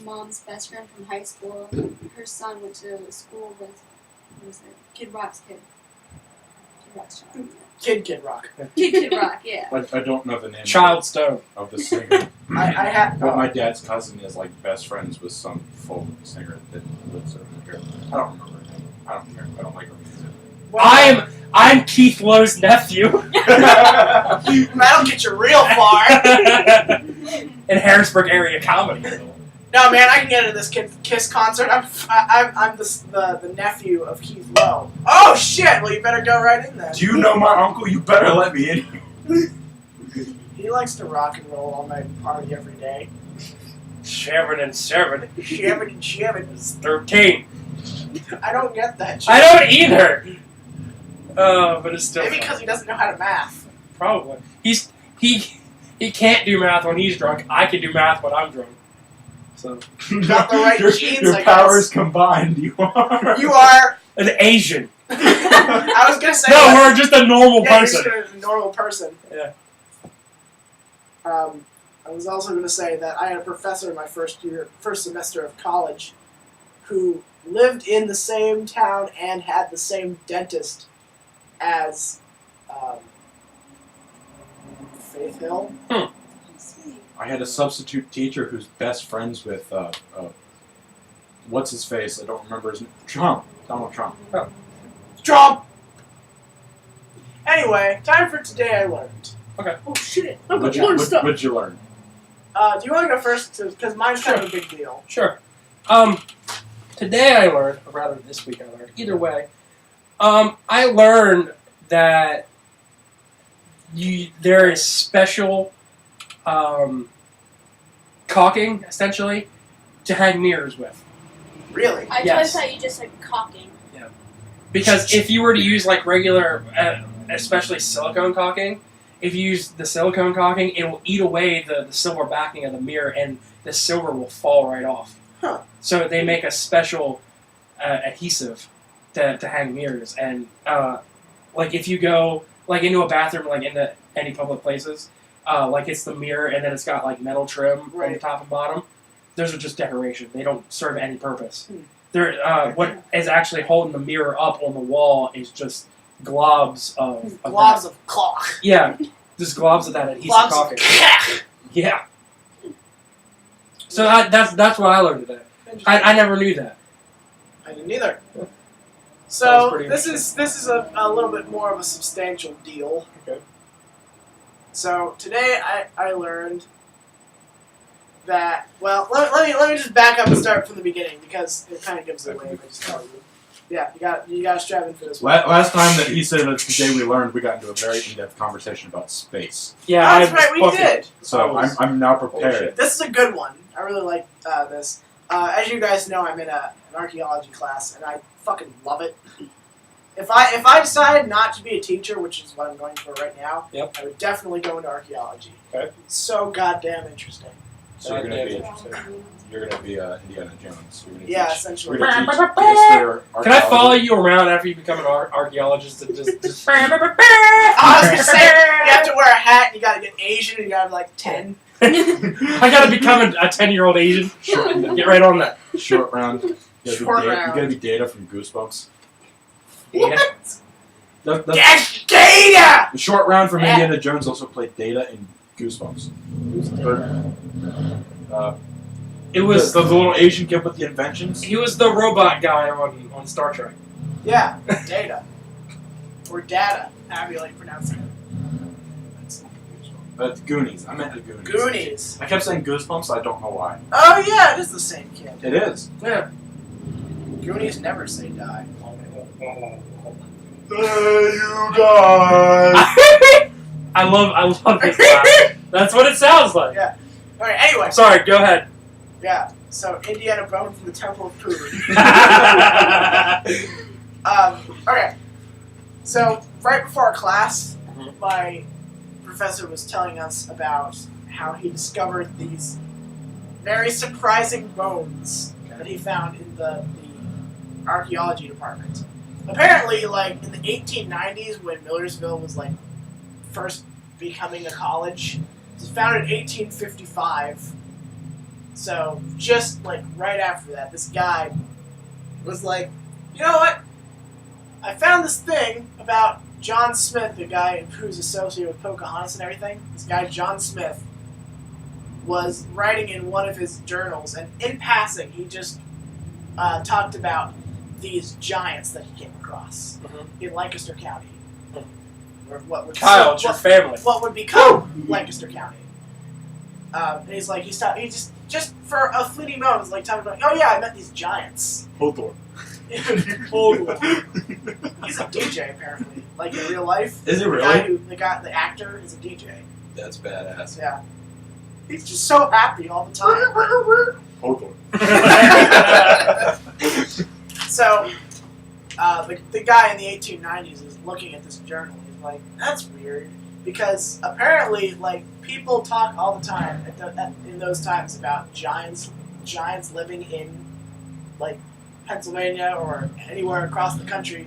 mom's best friend from high school, her son went to school with, what was it? Kid Rock's kid. Kid Rock's child. Kid Rock. Kid Rock, yeah. I don't know the name Child Stone. of the singer. I had. But my dad's cousin is like best friends with some folk singer that lives over here. I don't remember her name. I don't care. I don't like her music. I'm Keith Lowe's nephew. That'll get you real far. In Harrisburg area comedy. No, man, I can get into this Kiss concert. I'm the nephew of Keith Lowe. Oh shit! Well, you better go right in there. Do you know my uncle? You better let me in. He likes to rock and roll all night and party every day. 7 and 7. Shiver and shiver. 13. I don't get that shit. I don't either. But it's still Maybe fun. because he doesn't know how to math. Probably. He can't do math when he's drunk. I can do math when I'm drunk. So Got the right your, genes, Your I powers guess. combined, you are. You are. an Asian. I was gonna say. No, we're just a normal yeah, person. you're just a normal person. Yeah. I was also going to say that I had a professor in my first semester of college, who lived in the same town and had the same dentist as Faith Hill. I had a substitute teacher who's best friends with what's his face? I don't remember his name. Donald Trump. Trump. Anyway, time for Today I Learned. Oh shit! I've got What'd more stuff. what'd you learn? Do you want to go first? Because mine's kind of a big deal. Sure. Today I learned, or rather this week I learned, either way, I learned that there is special caulking, essentially, to hang mirrors with. Really? I Yes. thought you just said cocking. Because if you were to use like regular, especially silicone caulking, if you use the silicone caulking, it will eat away the silver backing of the mirror, and the silver will fall right off. Huh. So they make a special adhesive to hang mirrors, and like if you go like into a bathroom, like into any public places, like it's the mirror, and then it's got like metal trim on the Right. top and bottom. Those are just decoration. They don't serve any purpose. Hmm. They're what is actually holding the mirror up on the wall is just globs of Globs that. of caulk. Yeah, just globs of that adhesive Globs of caulking. caulk. Yeah. So that's what I learned today. I never knew that. I didn't either. That was So pretty this is a little bit more of a substantial deal. Okay. So today I learned that let me just back up and start from the beginning because it kind of gives it away if I just tell you. Yeah, you got to strap in for this one. Last time that he said that today we learned, we got into a very in-depth conversation about space. Yeah, That's right, we did. So I'm now prepared. This is a good one. I really like this. As you guys know, I'm in an archaeology class, and I fucking love it. If I decided not to be a teacher, which is what I'm going for right now, I would definitely go into archaeology. Okay. It's so goddamn interesting. So you're gonna be Interesting. Indiana Jones. You're gonna Yeah, teach, essentially. you're gonna teach history, Can I follow you around after you become an archaeologist and just I was gonna say, you have to wear a hat, and you gotta get Asian, and you gotta have like 10. I gotta become a 10-year-old Asian. Get right on that. Short round. You Short round. gotta be Data from Goosebumps. What? That's That's Data! the short round from Yeah. Indiana Jones also played Data in Goosebumps. It was the little Asian kid with the inventions. he was the robot guy on Star Trek. Yeah, Data. Or Data, however you like pronouncing it. That's Goonies. I meant the Goonies. Goonies. I kept saying Goosebumps. I don't know why. Oh yeah, it is the same kid. It is. Yeah. Goonies never say die. Hey, you guys. I love this guy. That's what it sounds like. Alright, anyway. Sorry, go ahead. Yeah, so Indiana Bone from the Temple of Pooh. Okay. So, right before our class, my professor was telling us about how he discovered these very surprising bones that he found in the archaeology department. Apparently, like, in the 1890s, when Millersville was, like, first becoming a college, it was founded in 1855. So, just, like, right after that, this guy was like, you know what? I found this thing about John Smith, the guy who's associated with Pocahontas and everything. This guy, John Smith, was writing in one of his journals, and in passing, he just talked about these giants that he came across in Lancaster County. Or what would Kyle, it's your family. what would become Lancaster County. And he's like, he just for a fleeting moment, was like talking about, oh yeah, I met these giants. Hold on. Hold on. He's a DJ apparently, like in real life. Is he The really? the actor is a DJ. That's badass. Yeah. He's just so happy all the time. Hold on. So, the guy in the 1890s is looking at this journal. He's like, that's weird. Because apparently, like, people talk all the time in those times about giants living in, like, Pennsylvania or anywhere across the country.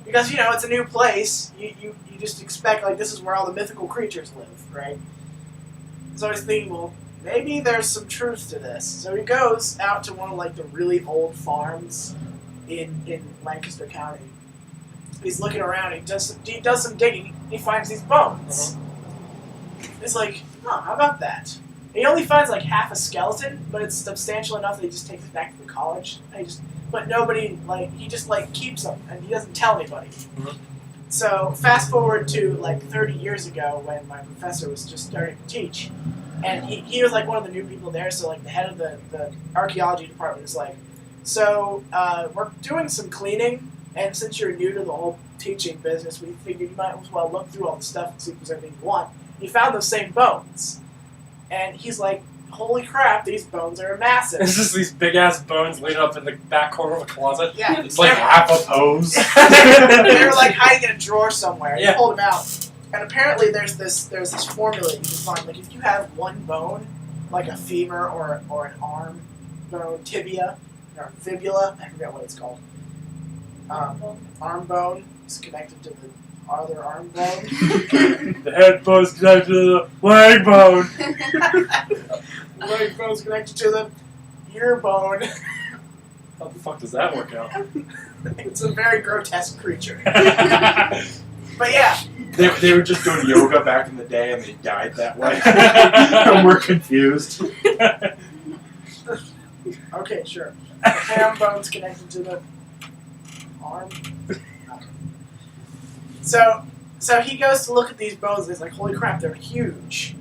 Because, you know, it's a new place. You just expect, like, this is where all the mythical creatures live, right? So he's thinking, well, maybe there's some truth to this. So he goes out to one of, like, the really old farms in Lancaster County. He's looking around, he does some digging, he finds these bones. It's like, oh, how about that? He only finds like half a skeleton, but it's substantial enough that he just takes it back to the college. But nobody, like, he just like keeps them, and he doesn't tell anybody. So fast forward to like 30 years ago when my professor was just starting to teach, and he was like one of the new people there, so like the head of the archaeology department was like, so we're doing some cleaning, and since you're new to the whole teaching business, we figured you might as well look through all the stuff and see if there's anything you want. He found those same bones, and he's like, holy crap, these bones are massive. It's just these big ass bones laid up in the back corner of a closet. Yeah, It's like half a pose. they were like hiding in a drawer somewhere. Yeah. He pulled them out, and apparently there's this formula you can find. Like if you have one bone, like a femur or an arm bone, tibia or fibula, I forget what it's called. Arm bone is connected to the other arm bone. The head bone's connected to the leg bone. Leg bone's connected to the ear bone. How the fuck does that work out? It's a very grotesque creature. But yeah, They were just doing yoga back in the day and they died that way. And we're confused. okay, sure. The ham bone's connected to the arm. So he goes to look at these bones and he's like, holy crap, they're huge.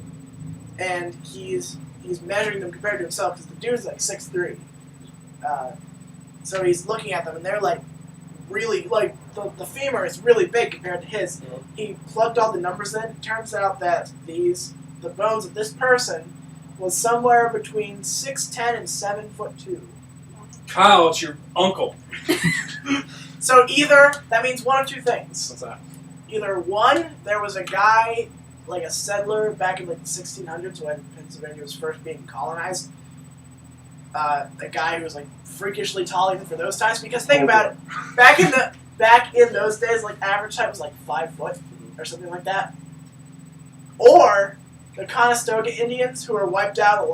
And he's measuring them compared to himself because the dude's like 6'3". So he's looking at them and they're like really, like the femur is really big compared to his. He plugged all the numbers in. It turns out that the bones of this person was somewhere between 6'10" and 7'2". Kyle, it's your uncle. So either that means one of two things. What's that? Either one, there was a guy, like a settler back in like the 1600s when Pennsylvania was first being colonized. A guy who was like freakishly tall even for those times. Because think about it, back in those days, like average height was like 5 foot or something like that. Or the Conestoga Indians, who were wiped out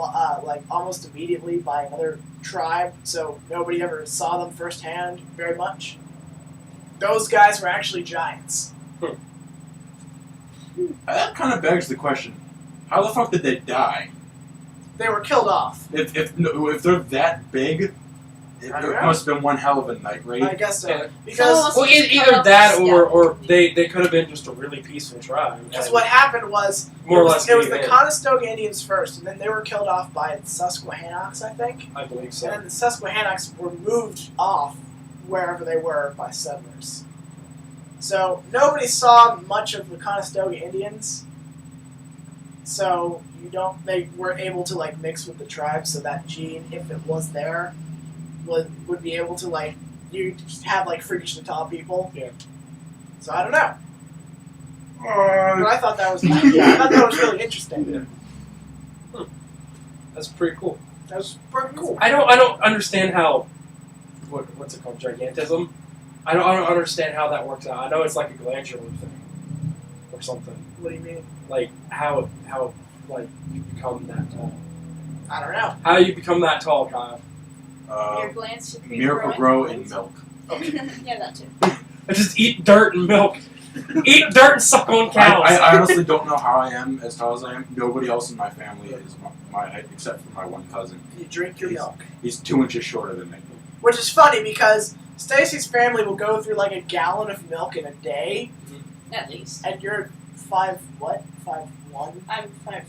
like almost immediately by another tribe, so nobody ever saw them firsthand very much. Those guys were actually giants. That kind of begs the question: how the fuck did they die? They were killed off. If they're that big, it must have been one hell of a night raid. I guess so. Yeah. Because Well, either that or they could have been just a really peaceful tribe. because what happened was More or less it was gave the in. Conestoga Indians first, and then they were killed off by the Susquehannocks, I think. I believe And so. then the Susquehannocks were moved off wherever they were by settlers. So nobody saw much of the Conestoga Indians. So they were able to like mix with the tribe, so that gene, if it was there, would be able to like you have like freakishly tall people. Yeah. So I don't know. But I thought that was I thought that was really interesting. Yeah. That's pretty cool. That was pretty cool. I don't understand how what's it called, gigantism. I don't understand how that works out. I know it's like a glandular thing or something. What do you mean? Like how like you become that tall. I don't know. How you become that tall, Kyle? Your glands should be Miracle Grow in milk. Yeah, that too. I just eat dirt and milk. Eat dirt and suck on cows. I honestly don't know how I am as tall as I am. Nobody else in my family is my height except for my one cousin. You drink your milk. He's 2 inches shorter than me. Which is funny because Stacy's family will go through like a gallon of milk in a day, At least. and you're 5'1"? 5'1"? I'm 5'2".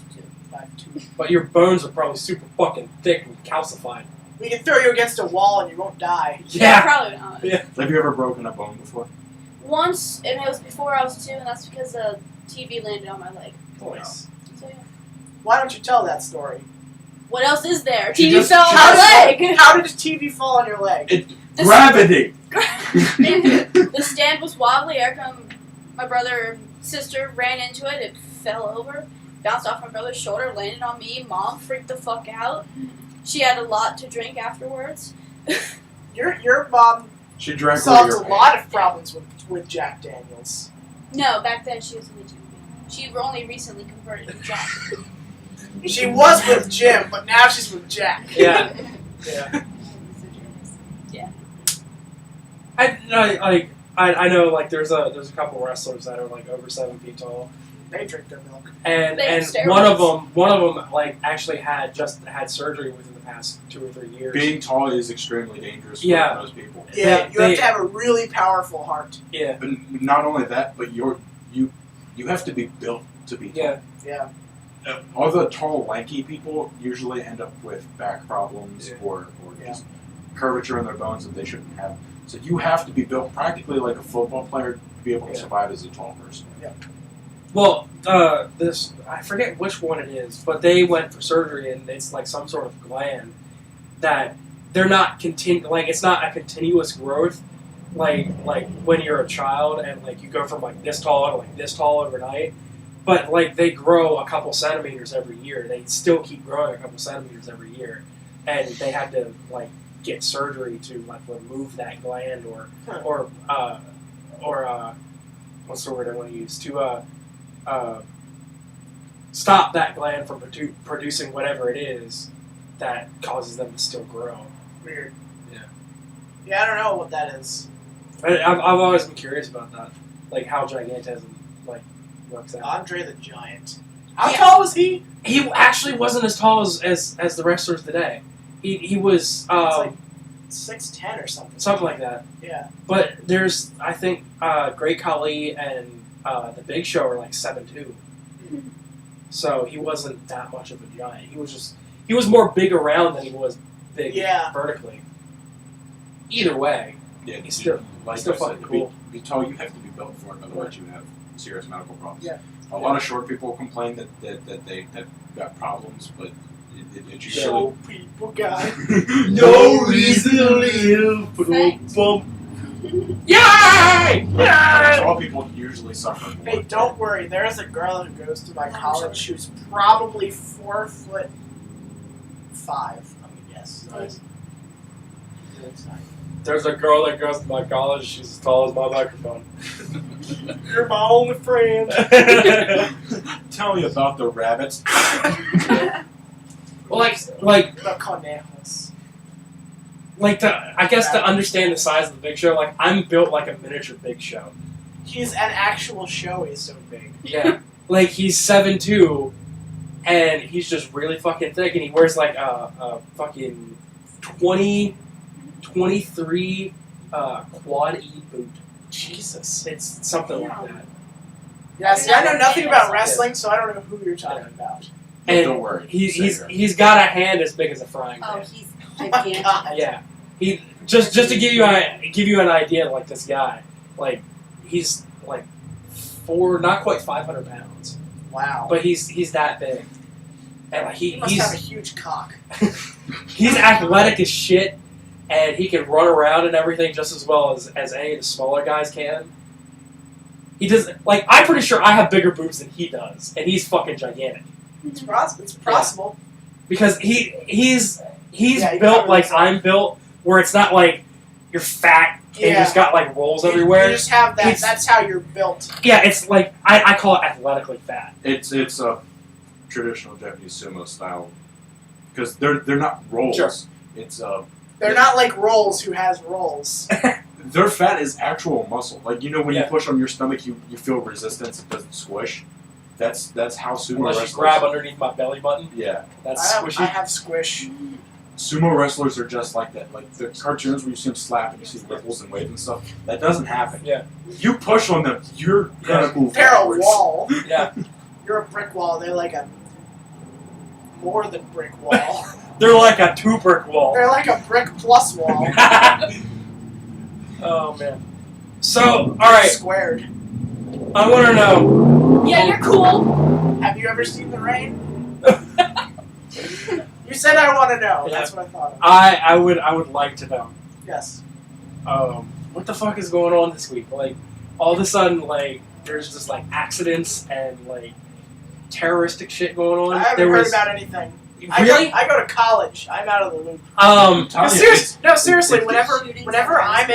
5'2". But your bones are probably super fucking thick and calcified. We can throw you against a wall and you won't die. Yeah. Probably not. Yeah. Have you ever broken a bone before? Once, and it was before I was 2, and that's because the TV landed on my leg. Nice. So yeah. Why don't you tell that story? What else is there? She TV just- fell on she my just- leg. How did the TV fall on your leg? Gravity! The stand was wobbly. Erica, my brother and sister ran into it. It fell over, bounced off my brother's shoulder, landed on me. Mom freaked the fuck out. She had a lot to drink afterwards. Your mom She drank all solved your a lot of problems with Jack Daniels. No, back then she was in the gym. She only recently converted to Jack. She was with Jim, but now she's with Jack. Yeah. Yeah. Yeah. I know like there's a couple wrestlers that are like over 7 feet tall, They drink their milk. and They have one of steroids. them like actually had surgery within the past 2 or 3 years. Being tall is extremely dangerous for Yeah. most people. Yeah, you they- have to have a really powerful heart. Yeah. But not only that, but you have to be built to be tall. Yeah. Yeah. All the tall, lanky people usually end up with back problems Yeah. or Yeah. just curvature in their bones that they shouldn't have. So you have to be built practically like a football player to be able to Yeah. survive as a tall person. Well, this I forget which one it is, but they went for surgery and it's like some sort of gland that they're not it's not a continuous growth like when you're a child and like you go from like this tall to like this tall overnight, but like they grow a couple centimeters every year. They still keep growing a couple centimeters every year, and they had to like get surgery to like remove that gland or what's the word I want to use to stop that gland from producing whatever it is that causes them to still grow. Weird. Yeah. Yeah, I don't know what that is. I've always been curious about that, like how gigantism like works out. Andre the Giant. How tall was he? He actually wasn't as tall as the wrestlers today. He was It's like 6'10" or something. something like that. Yeah. But there's I think Great Khali and the Big Show are like 7'2". So he wasn't that much of a giant. He was more big around than he was big vertically. Either way, Yeah, he's still like still I said, fucking to cool. be tall, you have to be built for it, otherwise you have serious medical problems. Yeah. A lot of short people complain that they got problems, but It Show people guy. no reason to live. Thanks. Yay! That's all people usually suffer from. Hey, don't worry. There's a girl who goes to my college who's probably 4'5". I'm gonna guess. Nice. There's a girl that goes to my college. She's as tall as my microphone. You're my only friend. Tell me about the rabbits. Well, like The conejos. I guess to understand the size of the Big Show, like I'm built like a miniature Big Show. He's an actual show. He's so big. Yeah, like he's 7'2", and he's just really fucking thick, and he wears like a fucking 23 quad E boot. Jesus. It's something like that. Yeah. See, I know nothing about wrestling, so I don't know who you're talking about. And don't worry. he's got a hand as big as a frying pan. Oh, he's Oh my gigantic. God. Yeah, he just to give you an idea, like this guy, like he's like not quite 500 pounds, Wow. but he's that big, and like He must have a huge cock. he's athletic as shit, and he can run around and everything just as well as any of the smaller guys can. He does like I'm pretty sure I have bigger boobs than he does, and he's fucking gigantic It's possible. because he's Yeah, he built covers like himself. I'm built, where it's not like you're fat and you Yeah. just got like rolls You everywhere. just have that. It's- That's how you're built. Yeah, it's like I call it athletically fat. It's a traditional Japanese sumo style because they're not rolls. Sure. It's They're not like rolls who has rolls. their fat is actual muscle. Like when you Yeah. push on your stomach, you feel resistance. It doesn't squish. That's how sumo Unless wrestlers. you grab underneath my belly button, Yeah, that's I squishy. have squish. sumo wrestlers are just like that. Like the cartoons where you see them slap and you see ripples and waves and stuff. That doesn't happen. Yeah. You push on them, you're gonna move They're a backwards. wall. Yeah, You're a brick wall. They're like a more than brick wall. they're like a 2-brick wall. They're like a brick plus wall. Oh man. So all right, Squared. I want to know. Yeah, you're cool. Have you ever seen the rain? You said I want to know. Yeah. That's what I thought of. I would like to know. Yes. What the fuck is going on this week? Like, all of a sudden, like, there's just like accidents and like terroristic shit going on. I haven't there heard was about anything. really. I go to college. I'm out of the loop. Tanya, Seriously. it's- Whenever I'm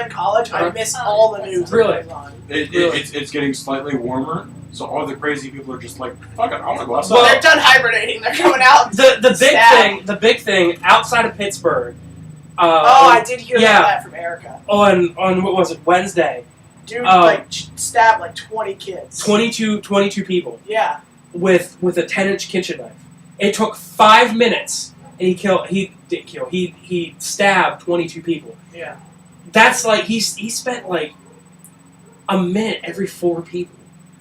in college, I miss all the news. that Really? goes on. Really? It's getting slightly warmer, so all the crazy people are just like, fuck it, I want to go outside. So they're done hibernating. They're coming out. The big thing outside of Pittsburgh. I did hear yeah. about that from Erica. On what was it, Wednesday? Dude, Oh. stabbed like 20 kids. 22 people Yeah. with a 10-inch kitchen knife. It took 5 minutes, and he stabbed 22 people. Yeah. That's like he spent like a minute every 4 people.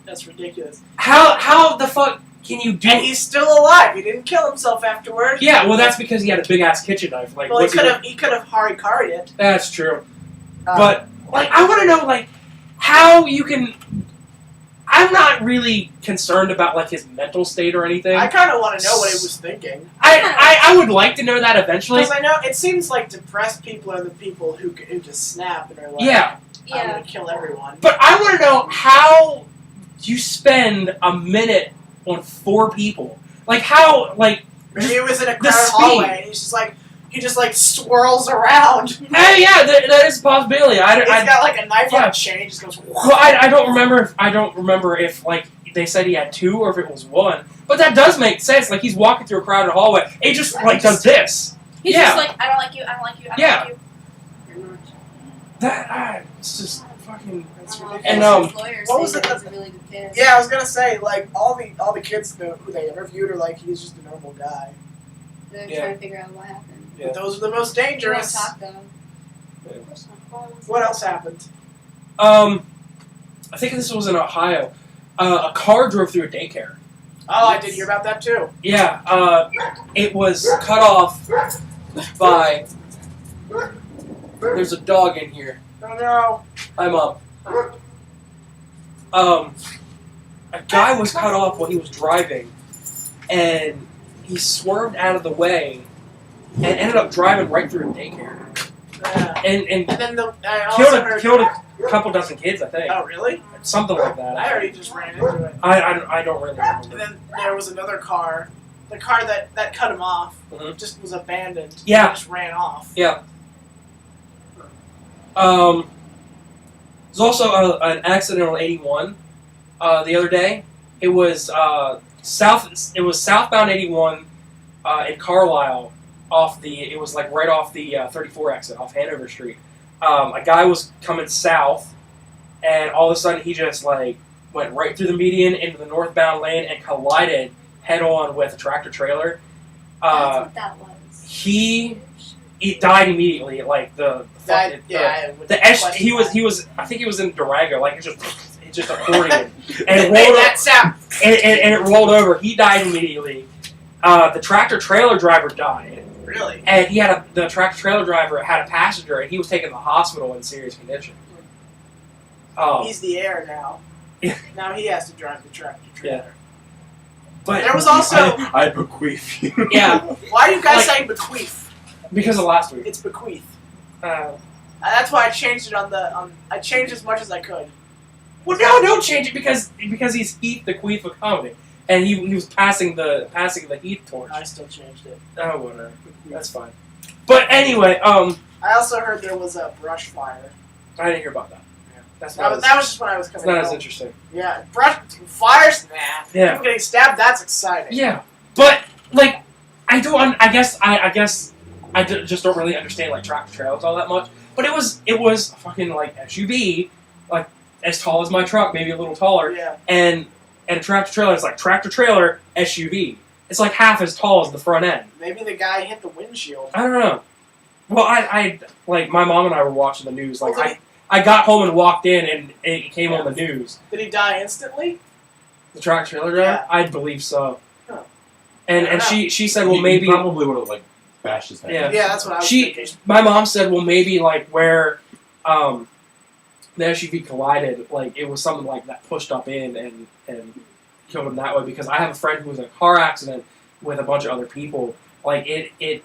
That's ridiculous. How the fuck can you do? And he's still alive. He didn't kill himself afterward. Yeah, well, that's because he had a big ass kitchen knife. Like, Well, he what's could have harikari'd it. That's true. Um, But like, I want to know like how you can. I'm not really concerned about like his mental state or anything. I kind of want to know what he was thinking. I would like to know that eventually. Because I know it seems like depressed people are the people who just snap and are like, Yeah, I'm gonna kill everyone. but I want to know how you spend a minute on 4 people. Like how like. Maybe he was in a the crowded speed. hallway and he just like swirls around. Hey, yeah, that is a possibility. He's got like a knife on a chain. He just goes. Well, I don't remember if like they said he had 2 or if it was 1. But that does make sense. Like he's walking through a crowded hallway. He just like does this. He's Yeah. just like, I don't like you, I don't like you, I don't Yeah. like you. That it's just fucking. That's Well, ridiculous. And, his lawyers what say was that it he's a really good kid. Yeah, I was gonna say like all the kids who they interviewed are like he's just a normal guy. They're Yeah. trying to figure out what happened. Yeah. But those are the most They won't dangerous. talk though. What else happened? I think this was in Ohio. A car drove through a daycare. Oh, I did hear about that too. Yeah, it was cut off by. There's a dog in here. Oh no. Hi, Mom. A guy was cut off while he was driving, and he swerved out of the way and ended up driving right through a daycare. And then I also heard... killed a couple dozen kids, I think. Oh, really? Something like that. I already just ran into it. I don't really And remember. then there was another car. The car that cut him off Mhm. just was abandoned. Yeah. He just ran off. Yeah. There's also an accident on 81 the other day. It was southbound 81 in Carlisle. It was like right off the 34 exit off Hanover Street. A guy was coming south, and all of a sudden he just like went right through the median into the northbound lane and collided head on with a tractor trailer. That's what that was. He died immediately. Like the he was I think he was in Durango. Like it just accordion and it rolled that sound. and it rolled over. He died immediately. The tractor trailer driver died. Really? And he had the tractor trailer driver had a passenger, and he was taken to the hospital in serious condition. He's the heir now. Now he has to drive the tractor trailer. Yeah. But there was also... I bequeath you. Yeah. Why are you guys saying bequeath? Because of last week. It's bequeath. That's why I changed it I changed as much as I could. Well, no, don't change it because he's Heath the Queef of comedy, and he was passing the Heath torch. I still changed it. Oh, whatever. That's fine. But anyway, I also heard there was a brush fire. I didn't hear about that. Yeah. That was just when I was coming. It's not home. as interesting. Yeah, fires. Nah. Yeah. People getting stabbed. That's exciting. Yeah, but like I just don't really understand like tractor trailers all that much. But it was a fucking like SUV, like as tall as my truck, maybe a little taller. Yeah. And a tractor trailer is like tractor trailer SUV. It's like half as tall as the front end. Maybe the guy hit the windshield. I don't know. Well, I like my mom and I were watching the news. Like Well, I got home and walked in and it came on the news. Did he die instantly? The tractor trailer driver? Yeah. I believe so. Huh. And she said, well, maybe He probably would have like bashed his head. Yeah. That's what I was thinking. My mom said, well, maybe like where the SUV collided, like it was something like that pushed up in and killed him that way. Because I have a friend who was in a car accident with a bunch of other people. Like it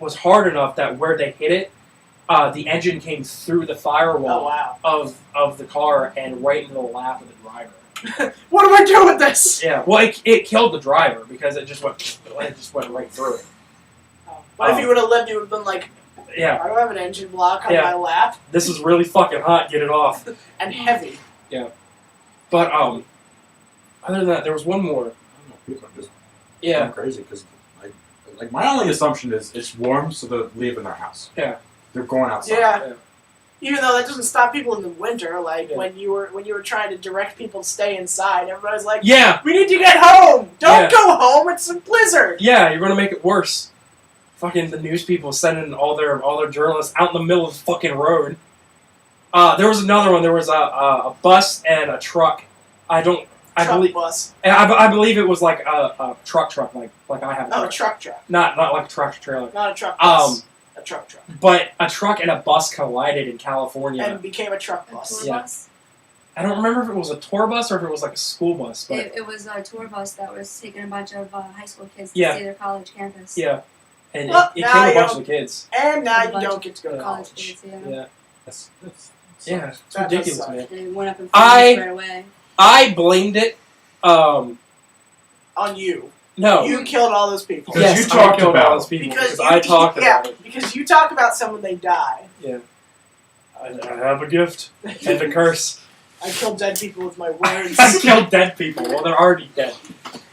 was hard enough that where they hit it, the engine came through the firewall of the car and right into the lap of the driver. What do I do with this? Yeah, well, it killed the driver because it just went right through it. What if he would have lived? He would have been like, yeah, I don't have an engine block on my lap. This is really fucking hot. Get it off. And heavy. Yeah, but other than that, there was one more. I don't know, people are just Yeah, going crazy because like my only assumption is it's warm, so they're leaving their house. Yeah, they're going outside. Yeah. Even though that doesn't stop people in the winter, like Yeah. when you were trying to direct people to stay inside, everybody's like, yeah, we need to get home. Don't Yeah. go home. It's a blizzard. yeah. You're gonna make it worse. Fucking the news people sending all their journalists out in the middle of the fucking road. There was another one. There was a bus and a truck. I believe Bus. And I believe it was like a truck like I have. Oh, a truck. Not like a tractor trailer. Not a truck bus. A truck. But a truck and a bus collided in California. And became a truck A bus. tour Yeah. bus? I don't remember if it was a tour bus or if it was like a school bus. But It was a tour bus that was taking a bunch of high school kids to Yeah. see their college campus. yeah, and Well, it now killed a you bunch don't- of the kids. And now A you bunch don't get to go to College college. kids, yeah. Yeah, That's yeah, it's That does ridiculous, suck. man. They went up and I- filmed right away. I blamed it. On you. No, You killed all those people. Because yes, you talked I killed about all those people Because because you, I talked about it. Because you talk about someone they die. Yeah, I have a gift and a curse. I killed dead people with my words. I killed dead people. Well, they're already dead.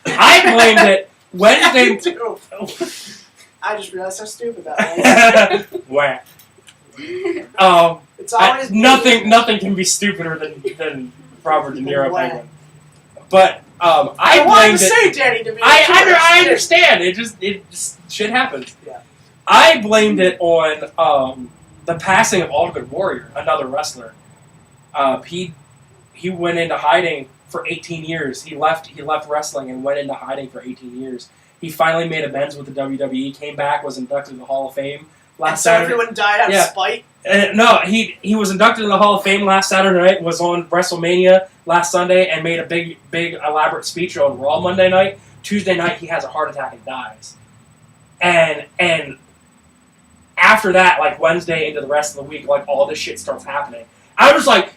I blamed it Wednesday. too. I just realized how stupid that was. Whack. It's always Nothing can be stupider than Robert De Niro Whack. Penguin. But I I wanted blamed to it. say Danny to be. I understand. It just shit happens. Yeah. I blamed it on the passing of Ultimate Warrior, another wrestler. He went into hiding for 18 years. He left wrestling and went into hiding for 18 years. He finally made amends with the WWE, came back, was inducted to the Hall of Fame And last so Saturday. everyone died out Yeah. of spite. No, he was inducted in the Hall of Fame last Saturday night, was on WrestleMania last Sunday, and made a big elaborate speech on Raw Monday night. Tuesday night, he has a heart attack and dies. And after that, like Wednesday into the rest of the week, like all this shit starts happening. I was like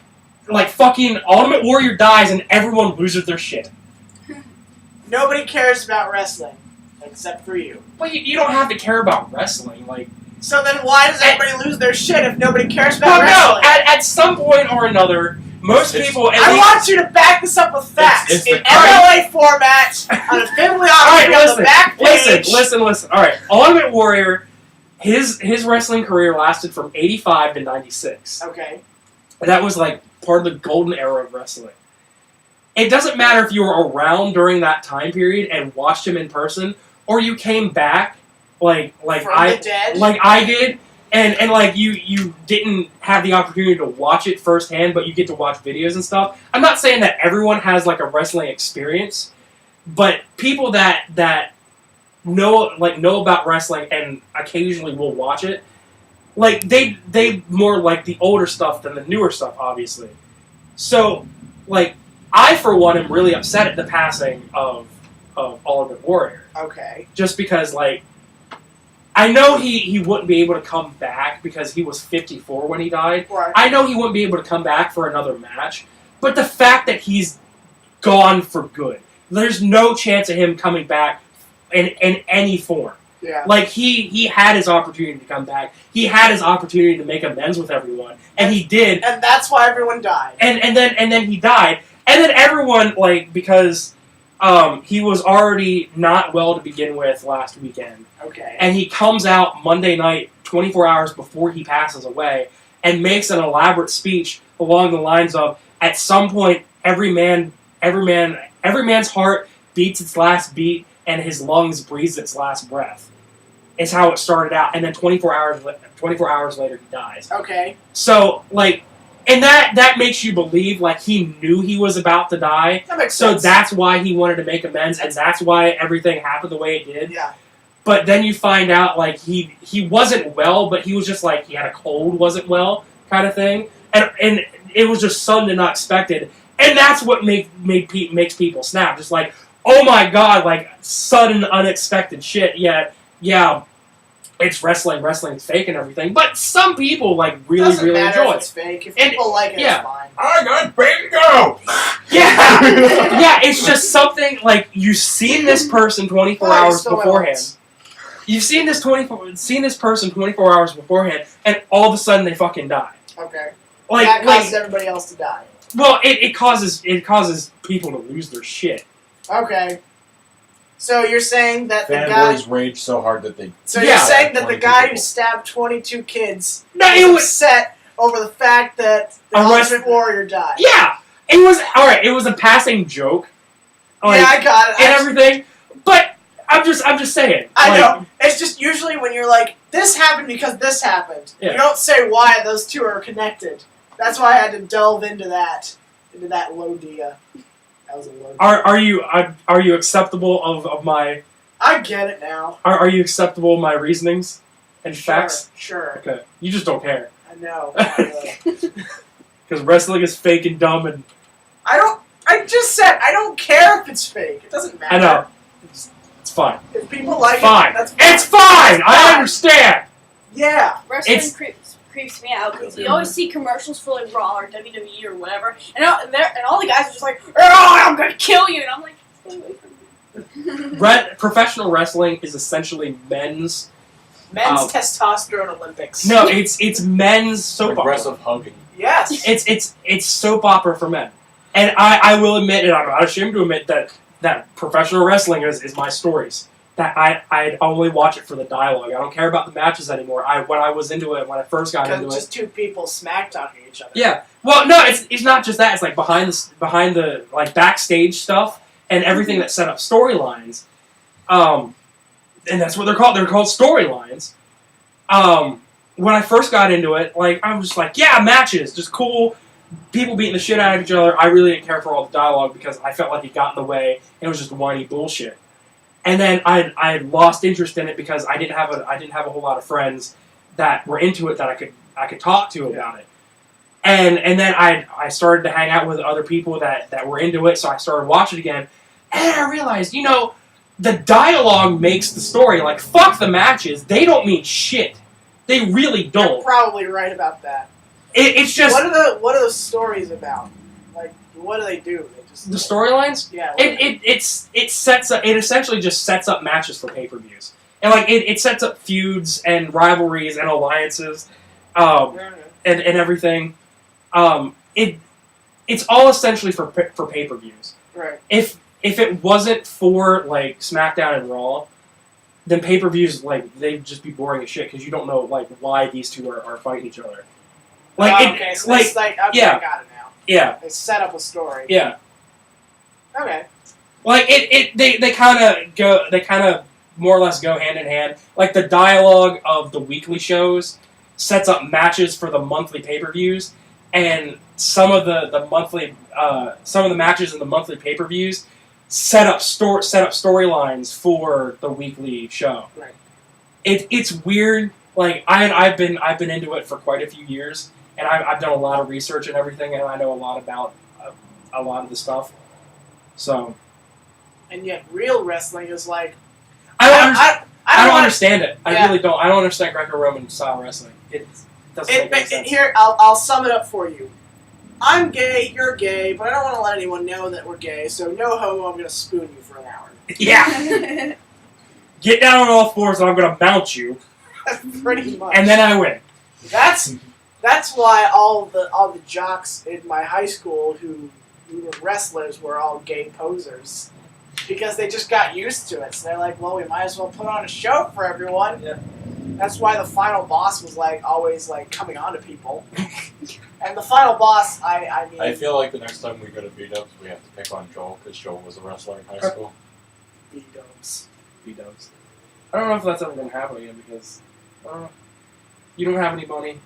fucking Ultimate Warrior dies and everyone loses their shit. Nobody cares about wrestling except for you. Well, you don't have to care about wrestling, like. So then why does everybody lose their shit if nobody cares about Well, wrestling? no, at some point or another, most people. I want you to back this up with facts. It's in the MLA format, on a Finley on the back page. Listen. All right, Ultimate Warrior, his wrestling career lasted from 85 to 96. Okay. That was like part of the golden era of wrestling. It doesn't matter if you were around during that time period and watched him in person, or you came back like From the dead? like I did, and like you didn't have the opportunity to watch it firsthand, but you get to watch videos and stuff. I'm not saying that everyone has like a wrestling experience, but people that know about wrestling and occasionally will watch it, like they more like the older stuff than the newer stuff, obviously. So like I for one am really upset at the passing of Ultimate Warrior. Okay. Just because like I know he wouldn't be able to come back because he was 54 when he died. Right. I know he wouldn't be able to come back for another match, but the fact that he's gone for good, there's no chance of him coming back in any form. Yeah. Like he had his opportunity to come back. He had his opportunity to make amends with everyone, and he did. And that's why everyone died. And then he died, and then everyone like because he was already not well to begin with last weekend. Okay. And he comes out Monday night, 24 hours before he passes away, and makes an elaborate speech along the lines of, "At some point, every man's heart beats its last beat, and his lungs breathes its last breath." Is how it started out, and then 24 hours later, he dies. Okay. So like, and that makes you believe like he knew he was about to die. That makes So sense. that's why he wanted to make amends, and that's why everything happened the way it did. Yeah. But then you find out like he wasn't well, but he was just like he had a cold, wasn't well, kind of thing, and it was just sudden and unexpected, and that's what makes people snap. Just like, oh my god, like sudden, unexpected shit. Yeah, it's wrestling. Wrestling's fake and everything, but some people like really Doesn't matter enjoy if it. it's fake. If And- people like it, yeah. it's fine. I got bingo! Yeah, yeah. It's just something like you've seen this person 24 Well, hours still beforehand. else. You've seen this person 24 hours beforehand, and all of a sudden they fucking die. Okay. Like, That causes everybody else to die. well, it causes people to lose their shit. Okay. So you're saying that the guy... Fanboys rage so hard that they... So Yeah. you're saying that the 22 guy who people. stabbed 22 kids No, was it was upset over the fact that the Arrest- Ultimate Warrior died. yeah. It was all right. It was a passing joke, like, yeah, I got it. and everything. But I'm just saying. I like, know. It's just usually when you're like, this happened because this happened. Yeah. You don't say why those two are connected. That's why I had to delve into that low dia. That was a low dia. Are you acceptable of my? I get it now. Are you acceptable of my reasonings and Sure, facts? Sure. Okay, you just don't care I know. because wrestling is fake and dumb, and I just said I don't care if it's fake. It doesn't matter. I know it's fine. If people like Fine. it, that's fine. It's fine. I fine. understand. Yeah. Wrestling It's- creeps me out because you always see commercials for like Raw or WWE or whatever, and all the guys are just like, "Oh, I'm gonna kill you," and I'm like, "Stay away from me." Professional wrestling is essentially men's. Men's Um, testosterone Olympics. No, it's men's soap opera. Aggressive hugging. Yes. It's soap opera for men, and I will admit, and I'm not ashamed to admit that professional wrestling is my stories. That I only watch it for the dialogue. I don't care about the matches anymore. When I was into it, when I first got Because into just two people smack talking each other. yeah. Well, no, it's not just that. It's like behind the like backstage stuff and everything that set up storylines. And that's what they're called. They're called storylines. When I first got into it, like I was just like, yeah, matches, just cool. People beating the shit out of each other. I really didn't care for all the dialogue because I felt like it got in the way. And it was just whiny bullshit. And then I lost interest in it because I didn't have a whole lot of friends that were into it that I could I could talk to about it. And then I started to hang out with other people that were into it, so I started watching again, and I realized, the dialogue makes the story. Like, fuck the matches. They don't mean shit. They really You're don't. probably right about that. It's just What are those stories about? Like, what do they do? They just the storylines. Yeah. It essentially just sets up matches for pay-per-views, and like it sets up feuds and rivalries and alliances, and everything. It's all essentially for pay-per-views. Right. If it wasn't for like SmackDown and Raw, then pay-per-views like they'd just be boring as shit because you don't know like why these two are fighting each other. Like okay, so it's like okay, yeah. I got it now. Yeah. They set up a story. Yeah. Okay. Like they kind of more or less go hand in hand. Like the dialogue of the weekly shows sets up matches for the monthly pay-per-views, and some of the matches in the monthly pay-per-views set up storylines for the weekly show. Right. It's weird. Like I've been into it for quite a few years, and I've done a lot of research and everything, and I know a lot about a lot of the stuff. So. And yet, real wrestling is like I don't understand it. Yeah. I really don't. I don't understand Greco-Roman style wrestling. It doesn't make any sense. Here, I'll sum it up for you. I'm gay, you're gay, but I don't want to let anyone know that we're gay, so no homo, I'm going to spoon you for an hour. Yeah. Get down on all fours and I'm going to mount you. Pretty much. And then I win. That's why all the jocks in my high school who were wrestlers were all gay posers. Because they just got used to it. So they're like, well, we might as well put on a show for everyone. Yeah. That's why the final boss was like always like coming on to people. And the final boss, I mean... I feel like the next time we go to B-Dubs, we have to pick on Joel, because Joel was a wrestler in high school. B-dubs. B-dubs. I don't know if that's ever going to happen again, because you don't have any money.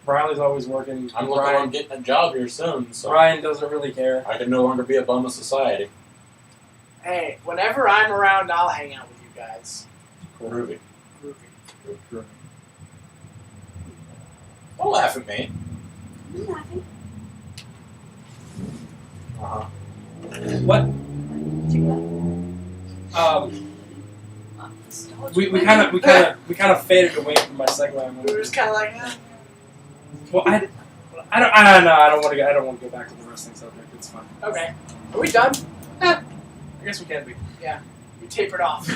Riley's always working. I'm looking on getting a job here soon, so... Ryan doesn't really care. I can no longer be a bum of society. Hey, whenever I'm around, I'll hang out with you guys. Groovy. Groovy. Don't laugh at me. I'm laughing. Uh-huh. What? We kind of faded away from my segue. We were just kind of like, Well, I don't want to go back to the wrestling subject. It's fine. okay. Are we done? I guess we can be. Yeah. We tapered off.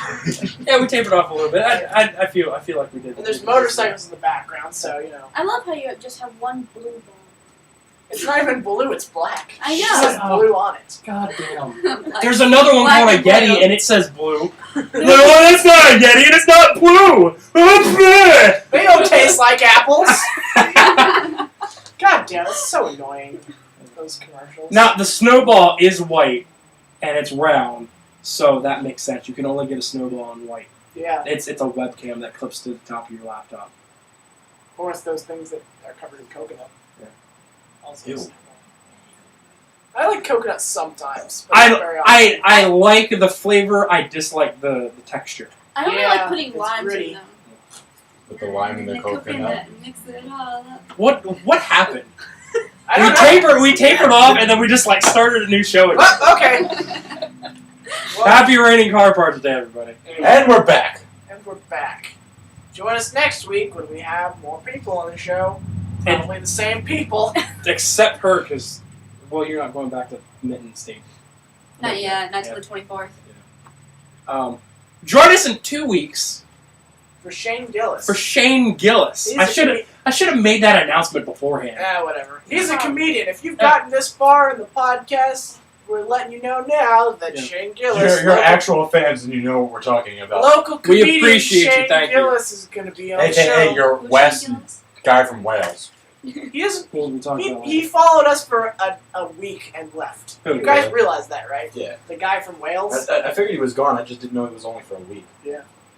Yeah, we tapered off a little bit. I feel like we did. And there's motorcycles in the background, so, you know. I love how you just have one blue ball. It's not even blue, it's black. I It know. says blue on it. God damn. Like, There's another one black called a and blue. Yeti, and it says blue. No, that's not a Yeti, and it's not blue. They don't taste like apples. God damn, it's so annoying. Those commercials. Now, the snowball is white, and it's round, so that makes sense. You can only get a snowball in white. Yeah. It's a webcam that clips to the top of your laptop. Or it's those things that are covered in coconut. Yeah. Also, Ew. I like coconut sometimes. But not very often. I like the flavor. I dislike the texture. I only Yeah, like putting it's limes gritty. in them. With the lime and the coconut. Mix it all up. What happened? I don't know. We tapered off, and then we just like started a new show again. Well, okay. Well, Happy raining car parts day, everybody. And we're back. And we're back. Join us next week when we have more people on the show. And- Probably the same people. Except her, because well, you're not going back to Mitten State. Not yet, not till the 24th. Join us in 2 weeks For Shane Gillis. for Shane Gillis. He's I should have made that announcement beforehand. whatever. He's a comedian. If you've gotten this far in the podcast, we're letting you know now that Yeah. Shane Gillis, You're actual fans and you know what we're talking about. local We comedian appreciate you, Shane thank you. Gillis is going to be on the show. AKA your West guy from Wales. He doesn't. We'll be talking about He followed us for a week and left. Who, You guys really? realize that, right? Yeah. The guy from Wales. I figured he was gone. I just didn't know it was only for a week.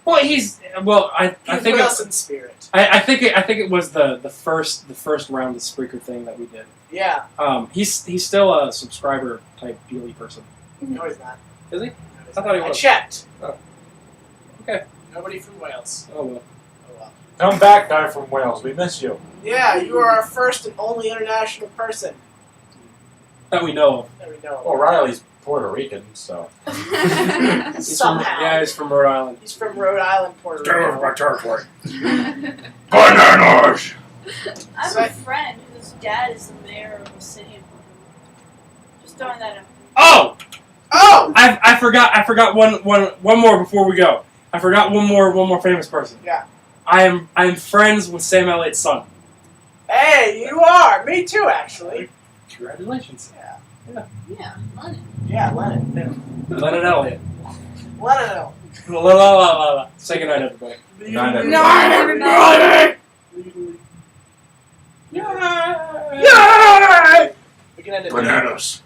Well, I He's think with us in spirit. I think it was the first round of Spreaker thing that we did. Yeah. He's still a subscriber type dealy person. No, he's not. Is he? No, he's I thought he not. was. I checked. Oh. Okay. Nobody from Wales. Oh well. well. Come back, guy from Wales. We miss you. Yeah, you are our first and only international person That we know of. that we know of. Well, Riley's Puerto Rican, so. He's from, Somehow. yeah, he's from Rhode Island. He's from Rhode Island, Puerto Get over Rico. my territory. Bananas! I have So- a friend whose dad is the mayor of a city in Puerto Rico. Just throwing that out. Oh! Oh! I forgot one more before we go. I forgot one more famous person. Yeah. I am friends with Sam Elliott's son. Hey, you are! Me too, actually. Congratulations. Yeah, money. Yeah, Lennon. Lennon Elliott. Lennon. La la la la la. Say goodnight, everybody. Night, everybody. Night, everybody. Yay! We can end it. Bananas.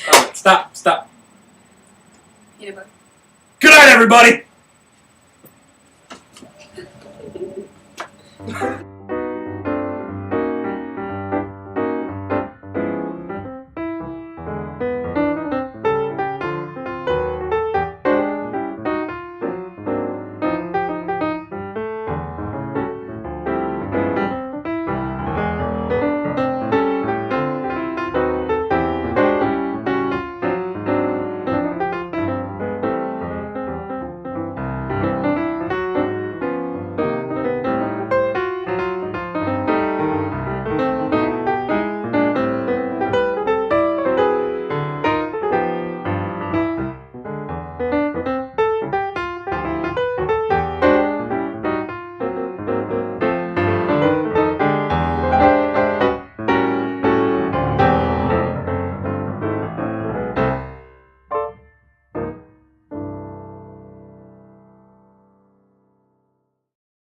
Alright, stop. Peanut butter. Good night, everybody!